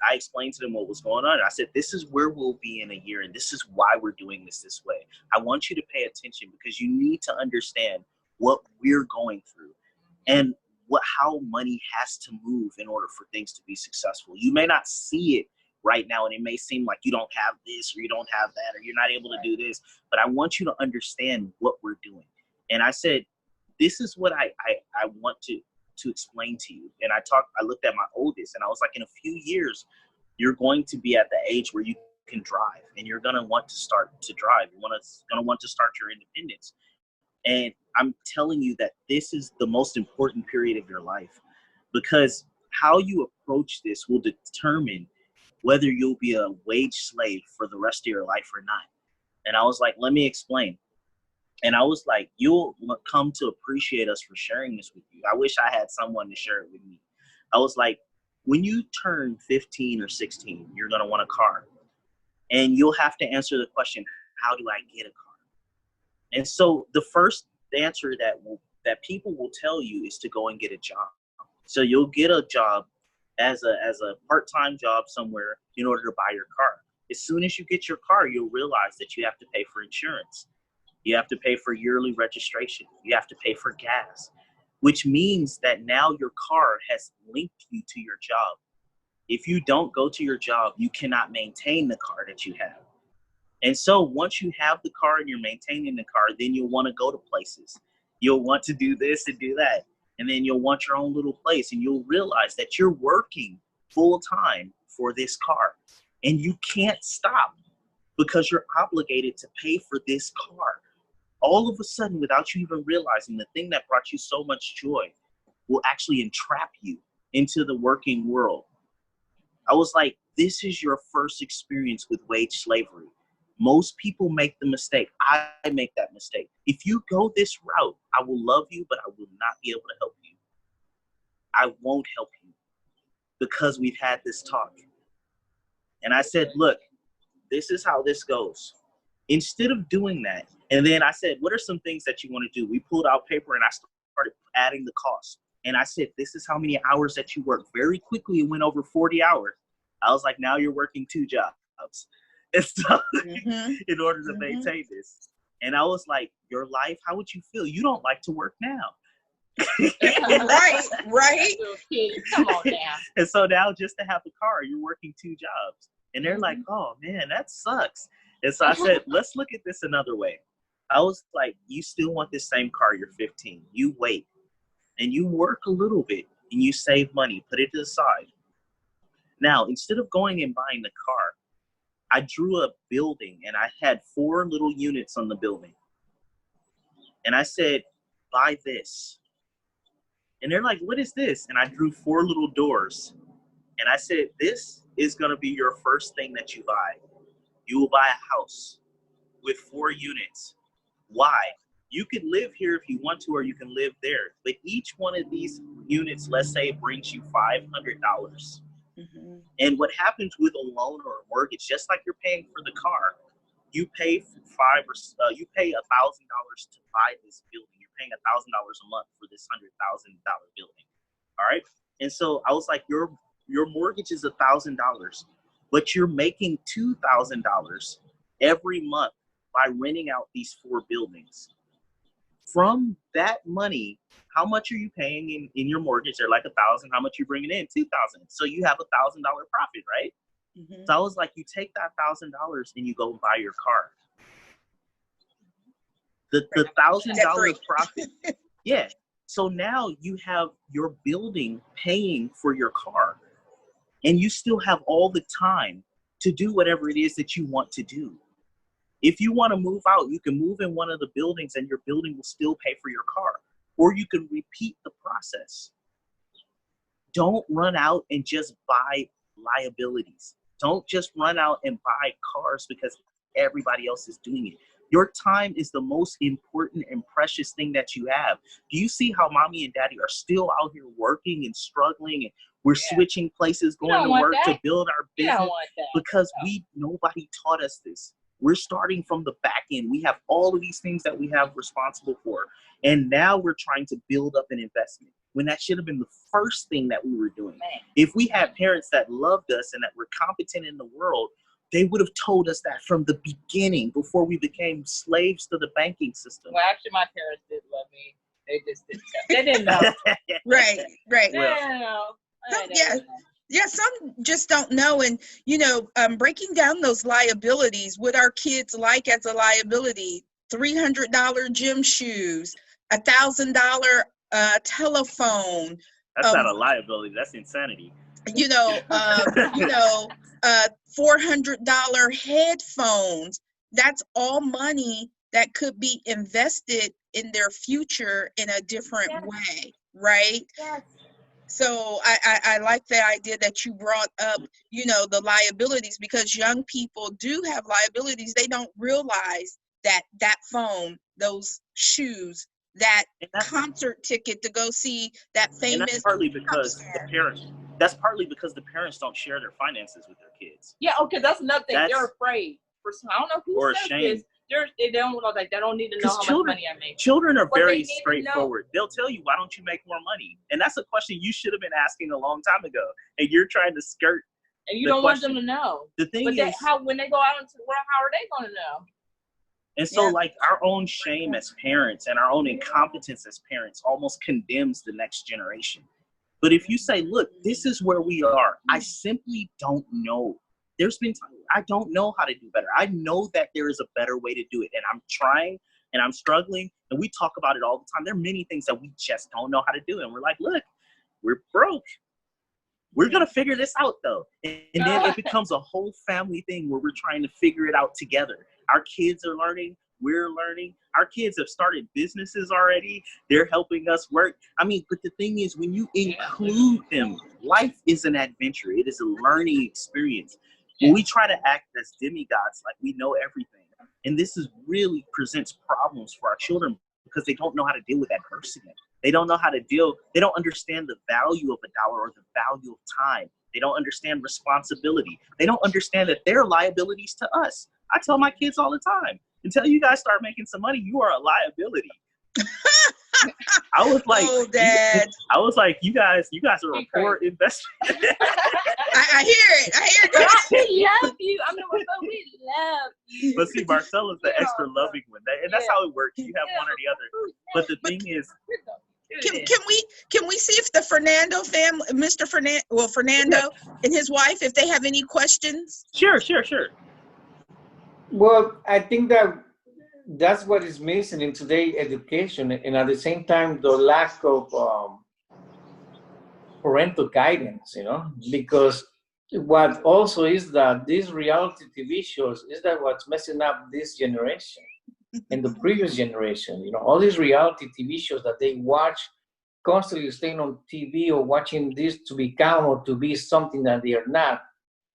I explained to them what was going on. I said, this is where we'll be in a year, and this is why we're doing this way. I want you to pay attention, because you need to understand what we're going through and how money has to move in order for things to be successful. You may not see it right now, and it may seem like you don't have this or you don't have that or you're not able to do this, but I want you to understand what we're doing. And I said, this is what I want to explain to you. And I looked at my oldest, and I was like, in a few years, you're going to be at the age where you can drive, and you're going to want to start to drive. You're going to want to start your independence. And I'm telling you that this is the most important period of your life, because how you approach this will determine whether you'll be a wage slave for the rest of your life or not. And I was like, let me explain. And I was like, you'll come to appreciate us for sharing this with you. I wish I had someone to share it with me. I was like, when you turn 15 or 16, you're going to want a car. And you'll have to answer the question, how do I get a car? And so the first answer that people will tell you is to go and get a job. So you'll get a job as a part-time job somewhere in order to buy your car. As soon as you get your car, you'll realize that you have to pay for insurance. You have to pay for yearly registration. You have to pay for gas, which means that now your car has linked you to your job. If you don't go to your job, you cannot maintain the car that you have. And so once you have the car and you're maintaining the car, then you'll want to go to places. You'll want to do this and do that. And then you'll want your own little place, and you'll realize that you're working full time for this car, and you can't stop because you're obligated to pay for this car. All of a sudden, without you even realizing, the thing that brought you so much joy will actually entrap you into the working world. I was like, this is your first experience with wage slavery. Most people make the mistake. I make that mistake. If you go this route, I will love you, but I will not be able to help you. I won't help you because we've had this talk. And I said, look, this is how this goes. Instead of doing that, and then I said, what are some things that you want to do? We pulled out paper, and I started adding the cost. And I said, this is how many hours that you work. Very quickly, it went over 40 hours. I was like, now you're working 2 jobs. And so, in order to maintain this. And I was like, your life, how would you feel? You don't like to work now. Right. Come on now. And so now just to have the car, you're working 2 jobs. And they're like, oh, man, that sucks. And so I said, let's look at this another way. I was like, you still want this same car. You're 15. You wait. And you work a little bit. And you save money. Put it to the side. Now, instead of going and buying the car, I drew a building, and I had 4 little units on the building. And I said, buy this. And they're like, what is this? And I drew 4 little doors. And I said, this is going to be your first thing that you buy. You will buy a house. with 4 units. Why? You can live here if you want to, or you can live there. But each one of these units, let's say it brings you $500. Mm-hmm. And what happens with a loan or a mortgage, just like you're paying for the car, you pay you pay $1,000 to buy this building. You're paying $1,000 a month for this $100,000 building. All right. And so I was like, your mortgage is $1,000, but you're making $2,000 every month by renting out these 4 buildings. From that money, how much are you paying in your mortgage? They're like $1,000. How much you bringing in? $2,000. So you have $1,000 profit, right? Mm-hmm. So I was like, you take that $1,000 and you go and buy your car. The $1,000 profit. Yeah. So now you have your building paying for your car, and you still have all the time to do whatever it is that you want to do. If you want to move out, you can move in one of the buildings and your building will still pay for your car, or you can repeat the process. Don't run out and just buy liabilities. Don't just run out and buy cars because everybody else is doing it. Your time is the most important and precious thing that you have. Do you see how mommy and daddy are still out here working and struggling, and we're switching places, going to work to build our business because nobody taught us this. We're starting from the back end. We have all of these things that we have responsible for. And now we're trying to build up an investment when that should have been the first thing that we were doing. If we had parents that loved us and that were competent in the world, they would have told us that from the beginning before we became slaves to the banking system. Well, actually, my parents did love me. They just didn't tell. They didn't know. Right. They didn't know. Yeah, some just don't know. And, breaking down those liabilities, what our kids like as a liability, $300 gym shoes, $1,000 telephone. That's not a liability. That's insanity. $400 headphones. That's all money that could be invested in their future in a different way, right? Yes. So I like the idea that you brought up, the liabilities, because young people do have liabilities. They don't realize that phone, those shoes, that concert ticket to go see that famous. And that's partly because That's partly because the parents don't share their finances with their kids. Yeah, okay, that's another thing. They're afraid. I don't know who says this. They don't need to know how much money I make. Children are very straightforward. They'll tell you, why don't you make more money? And that's a question you should have been asking a long time ago. And you're trying to skirt. And you don't want them to know. The thing is, when they go out into the world, how are they going to know? And so, our own shame as parents and our own incompetence as parents almost condemns the next generation. But if you say, look, this is where we are, I simply don't know. There's been times I don't know how to do better. I know that there is a better way to do it. And I'm trying and I'm struggling. And we talk about it all the time. There are many things that we just don't know how to do. And we're like, look, we're broke. We're going to figure this out, though. And then it becomes a whole family thing where we're trying to figure it out together. Our kids are learning. We're learning. Our kids have started businesses already. They're helping us work. But the thing is, when you include them, life is an adventure. It is a learning experience. When we try to act as demigods, like we know everything, and this really presents problems for our children because they don't know how to deal with adversity. They don't know how to they don't understand the value of $1 or the value of time. They don't understand responsibility. They don't understand that they're liabilities to us. I tell my kids all the time, until you guys start making some money, you are a liability. I was like, oh, Dad. You guys are a poor investment. I hear it. We love you. We love you. But see, Marcella's the extra loving one, and that's how it works. You have one or the other. But the thing is, can we see if the Fernando family, Fernando and his wife, if they have any questions? Sure. Well, I think that's what is missing in today's education, and at the same time, the lack of parental guidance, because what also is that these reality TV shows is that what's messing up this generation and the previous generation, all these reality TV shows that they watch, constantly staying on TV or watching this to become or to be something that they are not.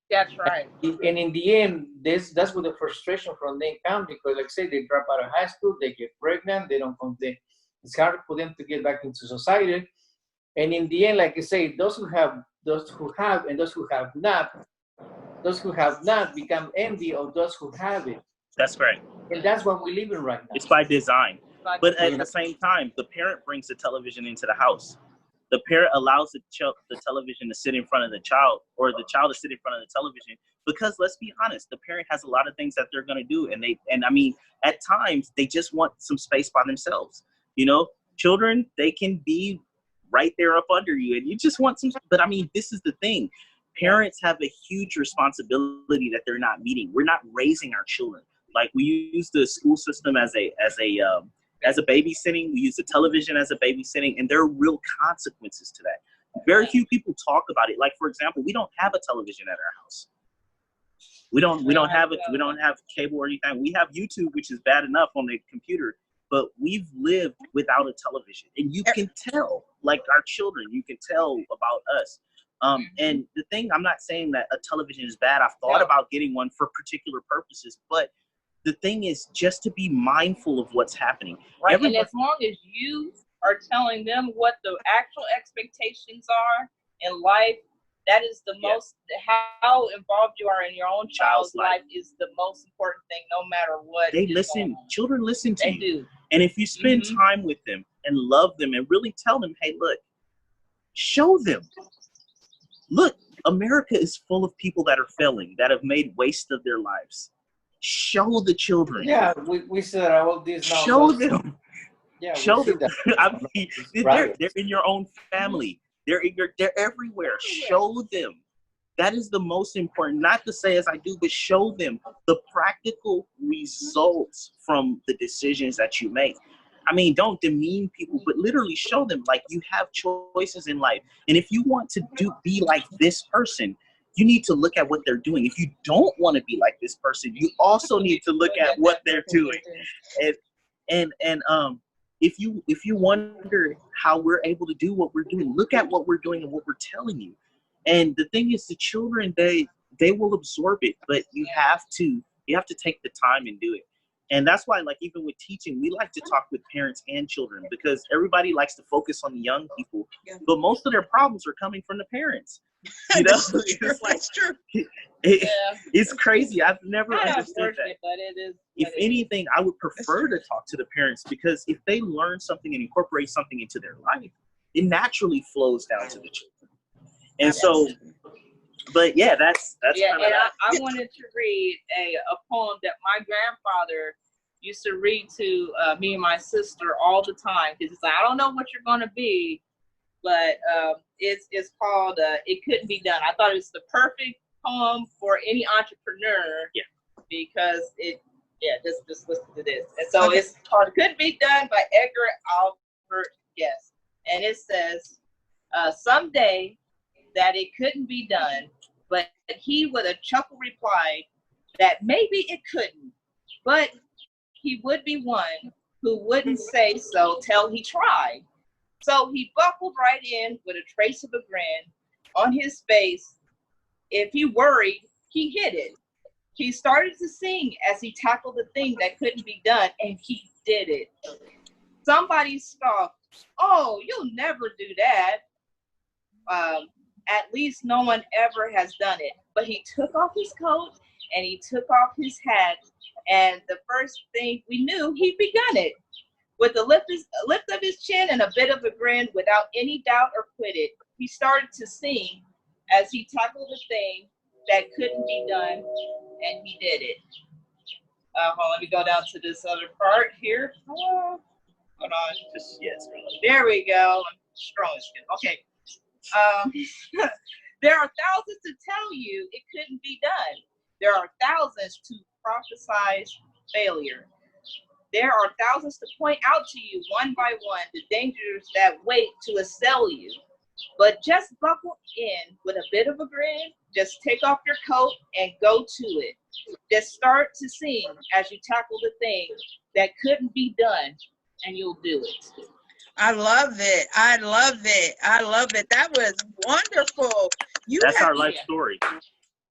That's right. And in the end, that's where the frustration from them comes, because, like I say, they drop out of high school, they get pregnant, they don't come. It's hard for them to get back into society. And in the end, like I say, those who have, and those who have not become envy of those who have it. That's right. And that's what we're living right now. It's by design. But at the same time, the parent brings the television into the house. The parent allows the television to sit in front of the child, or the child to sit in front of the television, because let's be honest, the parent has a lot of things that they're going to do. And I mean, at times they just want some space by themselves. You know, children, they can be right there up under you and you just want some, but I mean, this is the thing. Parents have a huge responsibility that they're not meeting. We're not raising our children. Like, we use the school system as a babysitting. We use the television as a babysitting, and there are real consequences to that. Very few people talk about it. Like, for example, we don't have a television at our house. We don't have cable or anything. We have YouTube, which is bad enough on the computer, but we've lived without a television, and you can tell, like our children, you can tell about us. And the thing, I'm not saying that a television is bad. I've thought about getting one for particular purposes, but the thing is just to be mindful of what's happening. Right. And as long as you are telling them what the actual expectations are in life, that is the most, how involved you are in your own child's life is the most important thing, no matter what. They listen. Children listen to you. They do. And if you spend time with them and love them and really tell them, hey, look, show them. Look, America is full of people that are failing, that have made waste of their lives. Show the children. Yeah, we said all this now. Show them. Yeah, show them. I mean, they're in your own family. They're everywhere. Show them. That is the most important. Not to say as I do, but show them the practical results from the decisions that you make. I mean, don't demean people, but literally show them, like, you have choices in life. And if you want to be like this person, you need to look at what they're doing. If you don't want to be like this person, you also need to look at what they're doing. And if you wonder how we're able to do what we're doing, look at what we're doing and what we're telling you. And the thing is, the children, they will absorb it, but you have to take the time and do it. And that's why, like, even with teaching, we like to talk with parents and children, because everybody likes to focus on the young people, but most of their problems are coming from the parents. You know, That's true. It's crazy. I've never understood that. But it is. If anything, I would prefer to talk to the parents, because if they learn something and incorporate something into their life, it naturally flows down to the children. And so, but yeah, that's yeah. And I wanted to read a poem that my grandfather used to read to me and my sister all the time, because it's like, I don't know what you're gonna be, but it's called "It Couldn't Be Done." I thought it was the perfect poem for any entrepreneur. Yeah. Because just listen to this. And so it's called "It Couldn't Be Done" by Edgar Albert Guest, and it says, "Someday that it couldn't be done, but he with a chuckle replied that maybe it couldn't, but he would be one who wouldn't say so till he tried. So he buckled right in with a trace of a grin on his face. If he worried, he hid it. He started to sing as he tackled the thing that couldn't be done, and he did it. Somebody scoffed, 'Oh, you'll never do that. At least no one ever has done it.' But he took off his coat and he took off his hat, and the first thing we knew, he'd begun it. With a lift of his chin and a bit of a grin, without any doubt or quit it, he started to sing as he tackled the thing that couldn't be done, and he did it." Let me go down to this other part here. Hold on. There we go. I'm strong as shit. Okay. There are thousands to tell you it couldn't be done. There are thousands to prophesy failure. There are thousands to point out to you one by one the dangers that wait to assail you. But just buckle in with a bit of a grin. Just take off your coat and go to it. Just start to sing as you tackle the thing that couldn't be done, and you'll do it. I love it. I love it. I love it. That was wonderful. That's our life story.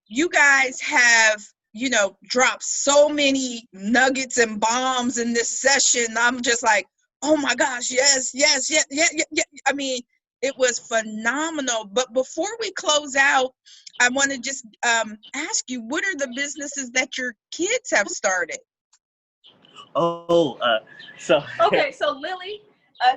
you guys have, you know, dropped so many nuggets and bombs in this session. I'm just like, oh my gosh, yes. I mean, it was phenomenal. But before we close out, I want to just ask you, what are the businesses that your kids have started? Okay, so Lily,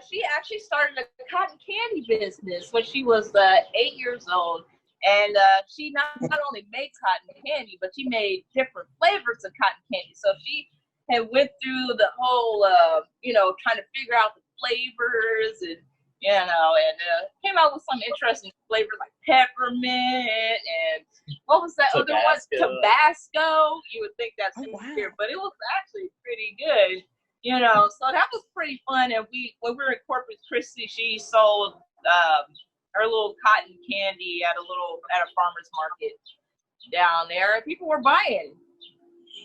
she actually started a cotton candy business when she was 8 years old. And she not only made cotton candy, but she made different flavors of cotton candy. So she had went through the whole, trying to figure out the flavors and, came out with some interesting flavors like peppermint and what was that other one? Tabasco. You would think that's here, but it was actually pretty good, So that was pretty fun. And when we were in Corpus Christi, she sold her little cotton candy at a farmer's market down there, and people were buying.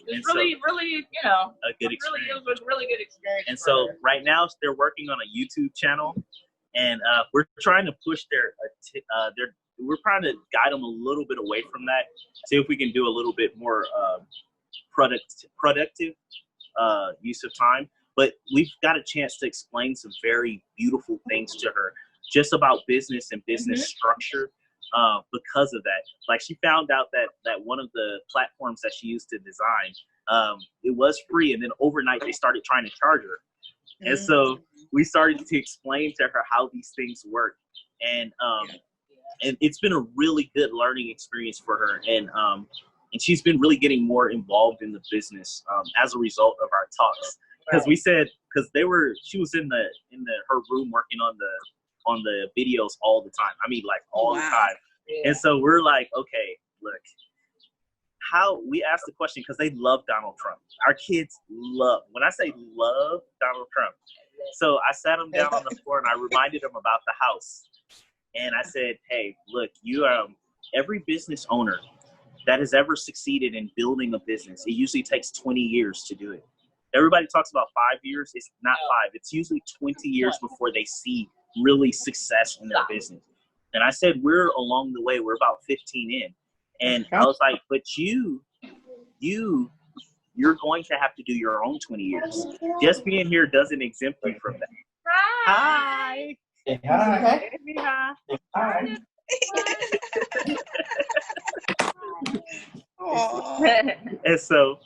It was really, a good experience. It was a really good experience. And so right now they're working on a YouTube channel, and we're trying to push we're trying to guide them a little bit away from that. See if we can do a little bit more productive use of time. But we've got a chance to explain some very beautiful things to her, just about business and business structure. Because of that, like she found out that one of the platforms that she used to design, it was free, and then overnight they started trying to charge her. And so we started to explain to her how these things work, and it's been a really good learning experience for her, and she's been really getting more involved in the business as a result of our talks. Because she was in her room working on the videos all the time. I mean, like all the time. Yeah. And so we're like, okay, look, we asked the question because they love Donald Trump. Our kids when I say love Donald Trump. So I sat them down on the floor and I reminded them about the house. And I said, hey, look, every business owner that has ever succeeded in building a business, it usually takes 20 years to do it. Everybody talks about 5 years. It's not 5. It's usually 20 years before they see really success in their business. And I said, we're along the way. We're about 15 in. And I was like, but you're going to have to do your own 20 years. Just being here doesn't exempt you from that. Hi. Hi. Hi. And so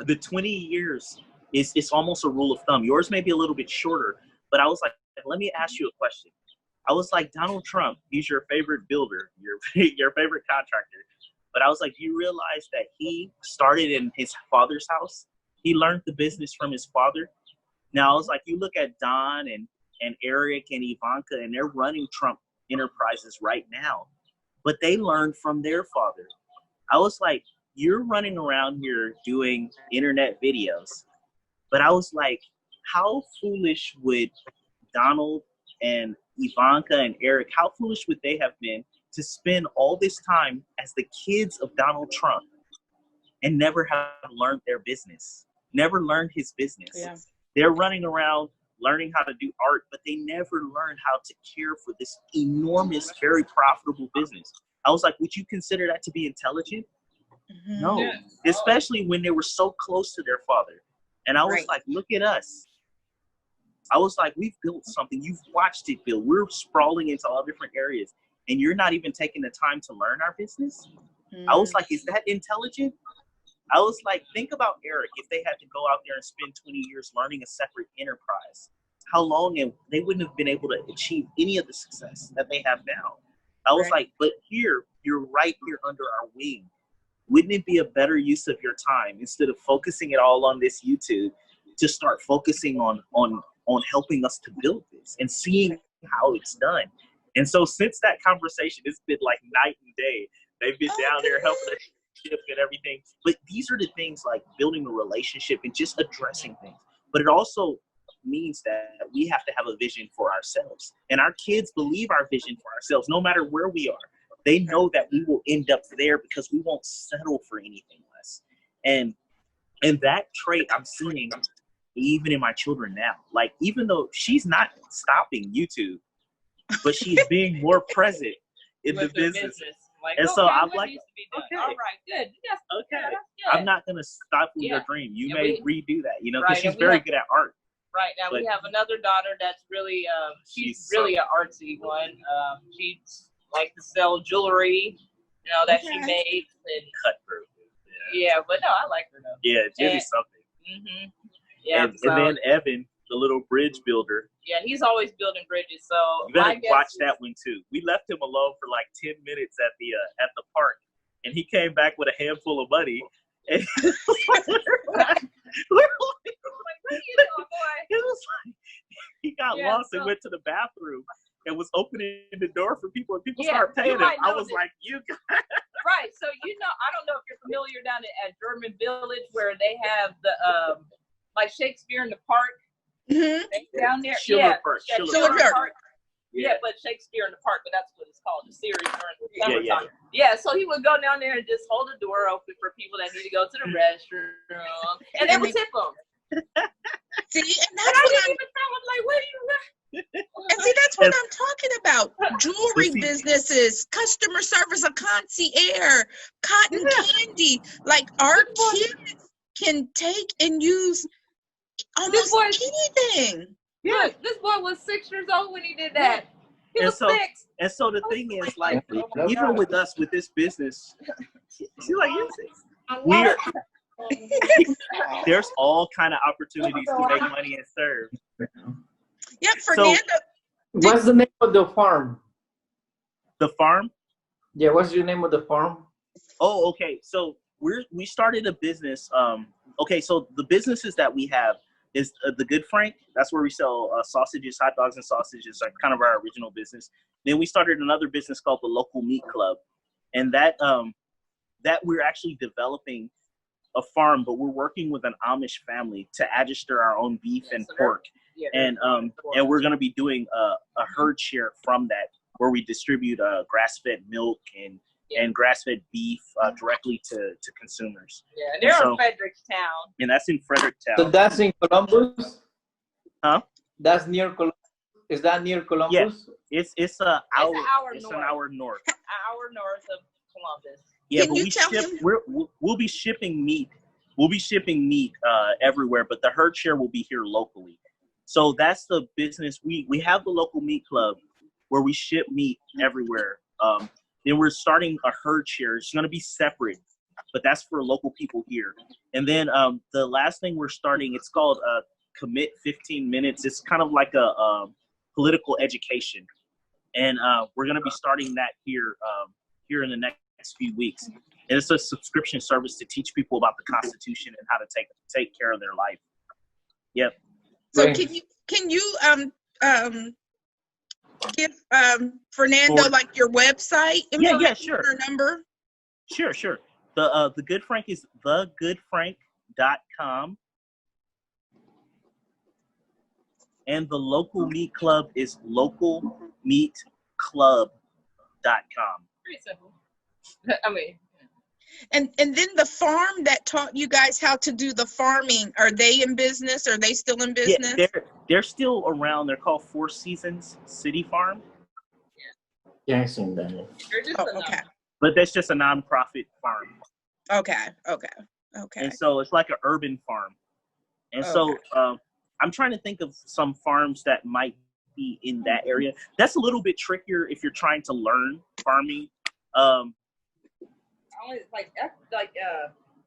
the 20 years it's almost a rule of thumb. Yours may be a little bit shorter, but I was like, let me ask you a question. I was like, Donald Trump, he's your favorite builder, your favorite contractor. But I was like, you realize that he started in his father's house? He learned the business from his father. Now, I was like, you look at Don and Eric and Ivanka, and they're running Trump Enterprises right now. But they learned from their father. I was like, you're running around here doing internet videos. But I was like, how foolish would Donald and Ivanka and Eric, how foolish would they have been to spend all this time as the kids of Donald Trump and never have learned their business, never learned his business. Yeah. They're running around learning how to do art, but they never learned how to care for this enormous, very profitable business. I was like, would you consider that to be intelligent? Mm-hmm. No, yeah. Especially when they were so close to their father. And I was like, look at us. I was like, we've built something. You've watched it build. We're sprawling into all different areas, and you're not even taking the time to learn our business. I was like, is that intelligent? I was like, think about Eric. If they had to go out there and spend 20 years learning a separate enterprise, how long they wouldn't have been able to achieve any of the success that they have now. I was like, but here, you're right here under our wing. Wouldn't it be a better use of your time, instead of focusing it all on this YouTube, to start focusing on helping us to build this and seeing how it's done? And so since that conversation, it's been like night and day. They've been down there helping us shift and everything. But these are the things like building a relationship and just addressing things. But it also means that we have to have a vision for ourselves. And our kids believe our vision for ourselves, no matter where we are. They know that we will end up there because we won't settle for anything less. And that trait I'm seeing even in my children now. Like, even though she's not stopping YouTube, but she's being more present in the business. Like, And okay, so I'm what like, needs to be done? okay. All right, good. Yes, okay, yeah, that's good. I'm not gonna stifle your Yeah. dream. You And may redo that, because Right, she's and we very have- good at art. Right now, we But- have another daughter that's really, she's She's really an artsy one. She's like to sell jewelry, that she Okay. makes, and Cutthroat. yeah, but no, I like her though. Yeah, Judy's And- something. hmm Yeah, And, so and then Evan, the little bridge builder, yeah, he's always building bridges. So you my better guess watch is- that one too. We left him alone for like 10 minutes at the park, and he came back with a handful of money. And we're like, Like, what are you doing, boy? it was like he got Yeah, lost and so- went to the bathroom and was opening the door for people, and people Yeah, started you paying him. might I know was this. like, you guys. Right. So I don't know if you're familiar down at German Village where they have the like Shakespeare in the Park Mhm. down there. Schiller yeah, Park, that Schiller Schiller Park. Park. Yeah, but Shakespeare in the Park, but that's what it's called, the series during the Yeah, summertime. Yeah, so he would go down there and just hold the door open for people that need to go to the restroom, and they would tip them. See, and And that's I what didn't I'm even tell him, like, what are you? and see that's what I'm talking about. Jewelry See- businesses, customer service, a concierge, cotton candy. Like our kids can take and use almost boy- anything. Look, this boy was 6 years old when he did that. He And was so- 6. And so the thing is, like, Yeah. even with us, with this business, she's like, you we're there's all kind of opportunities to make money and serve. Yeah, Fernando. What's the name of the farm? The farm. Yeah, what's your name of the farm? Oh, okay. So we started a business. Okay, so the businesses that we have is the Good Frank. That's where we sell sausages, hot dogs, and sausages. Like kind of our original business. Then we started another business called the Local Meat Club, and that we're actually developing a farm, but we're working with an Amish family to adjusture our own beef and so they're- pork, and we're going to be doing a herd share from that, where we distribute grass-fed milk and grass-fed beef directly to consumers. Yeah, and they're so- in Fredericktown. And that's in Fredericktown. So that's in Columbus? Huh? That's near Columbus. Is that near Columbus? It's an hour. It's north. an hour north. An hour north of Columbus. Yeah, Can but you we tell ship. him- We'll be shipping meat. We'll be shipping meat everywhere, but the herd share will be here locally. So that's the business. We have the Local Meat Club where we ship meat everywhere. Then we're starting a herd share. It's going to be separate, but that's for local people here. And then the last thing we're starting, it's called Commit 15 Minutes. It's kind of like a political education, and we're going to be starting that here in the next few weeks. And it's a subscription service to teach people about the Constitution and how to take care of their life. Yep. So Right. can you give Fernando For- like your website Yeah, information sure. or number? Sure. The Good Frank is thegoodfrank.com. And the Local Meat Club is localmeatclub.com. Pretty simple. I mean, And then the farm that taught you guys how to do the farming, are they in business? Are they still in business? Yeah, they're still around. They're called Four Seasons City Farm, Yeah, I seen that. they're just Oh, a okay. but that's just a nonprofit farm. Okay. And so it's like an urban farm. And so I'm trying to think of some farms that might be in that area. That's a little bit trickier if you're trying to learn farming.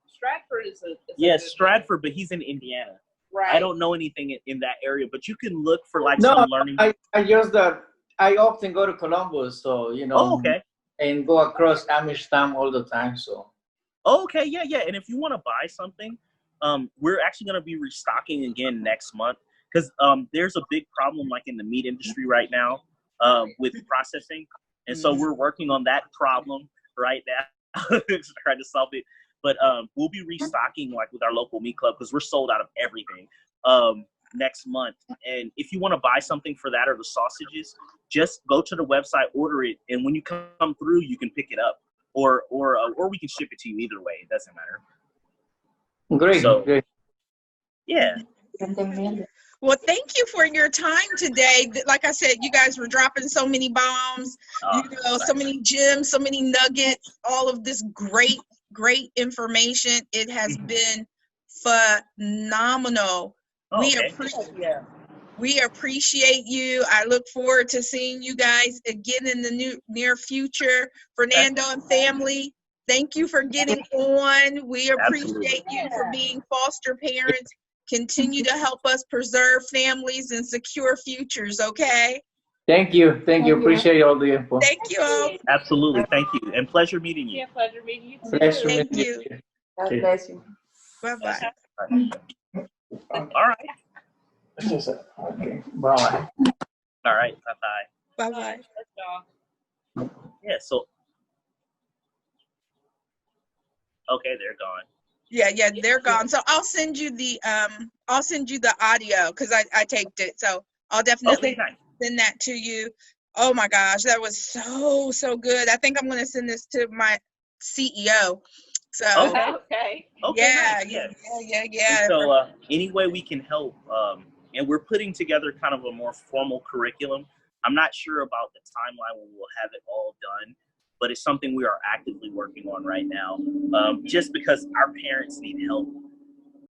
Stratford is a Yeah, good- Stratford, but he's in Indiana. Right. I don't know anything in that area, but you can look for like No, some learning. I just that I often go to Columbus, so Oh, okay. and go across Amish town all the time. So Oh, okay, yeah. And if you want to buy something, we're actually going to be restocking again next month because there's a big problem like in the meat industry right now with processing. And so we're working on that problem right now, trying to solve it. But we'll be restocking like with our Local Meat Club because we're sold out of everything next month. And if you want to buy something for that or the sausages, just go to the website, order it, and when you come through, you can pick it up. Or we can ship it to you either way. It doesn't matter. great, So- great. Yeah. Well, thank you for your time today. Like I said, you guys were dropping so many bombs, so many gems, so many nuggets, all of this great, great information. It has been phenomenal. We appreciate you. I look forward to seeing you guys again in the near future. Fernando and family, thank you for getting on. We appreciate you for being foster parents. Continue to help us preserve families and secure futures, okay? Thank you. Appreciate all the info. Thank you all. Absolutely. Thank you. And pleasure meeting you. Yeah, pleasure meeting you too. Pleasure Thank meeting you. God bless you. Bye-bye. All right. Okay. Bye. All right. Bye-bye. Bye-bye. Yeah, so. Okay, they're gone. Yeah, they're gone. So I'll send you the audio because I taped it. So I'll definitely send that to you. Oh my gosh, that was so good. I think I'm gonna send this to my CEO. So okay. Yeah. So any way we can help, and we're putting together kind of a more formal curriculum. I'm not sure about the timeline when we'll have it all done, but it's something we are actively working on right now. Just because our parents need help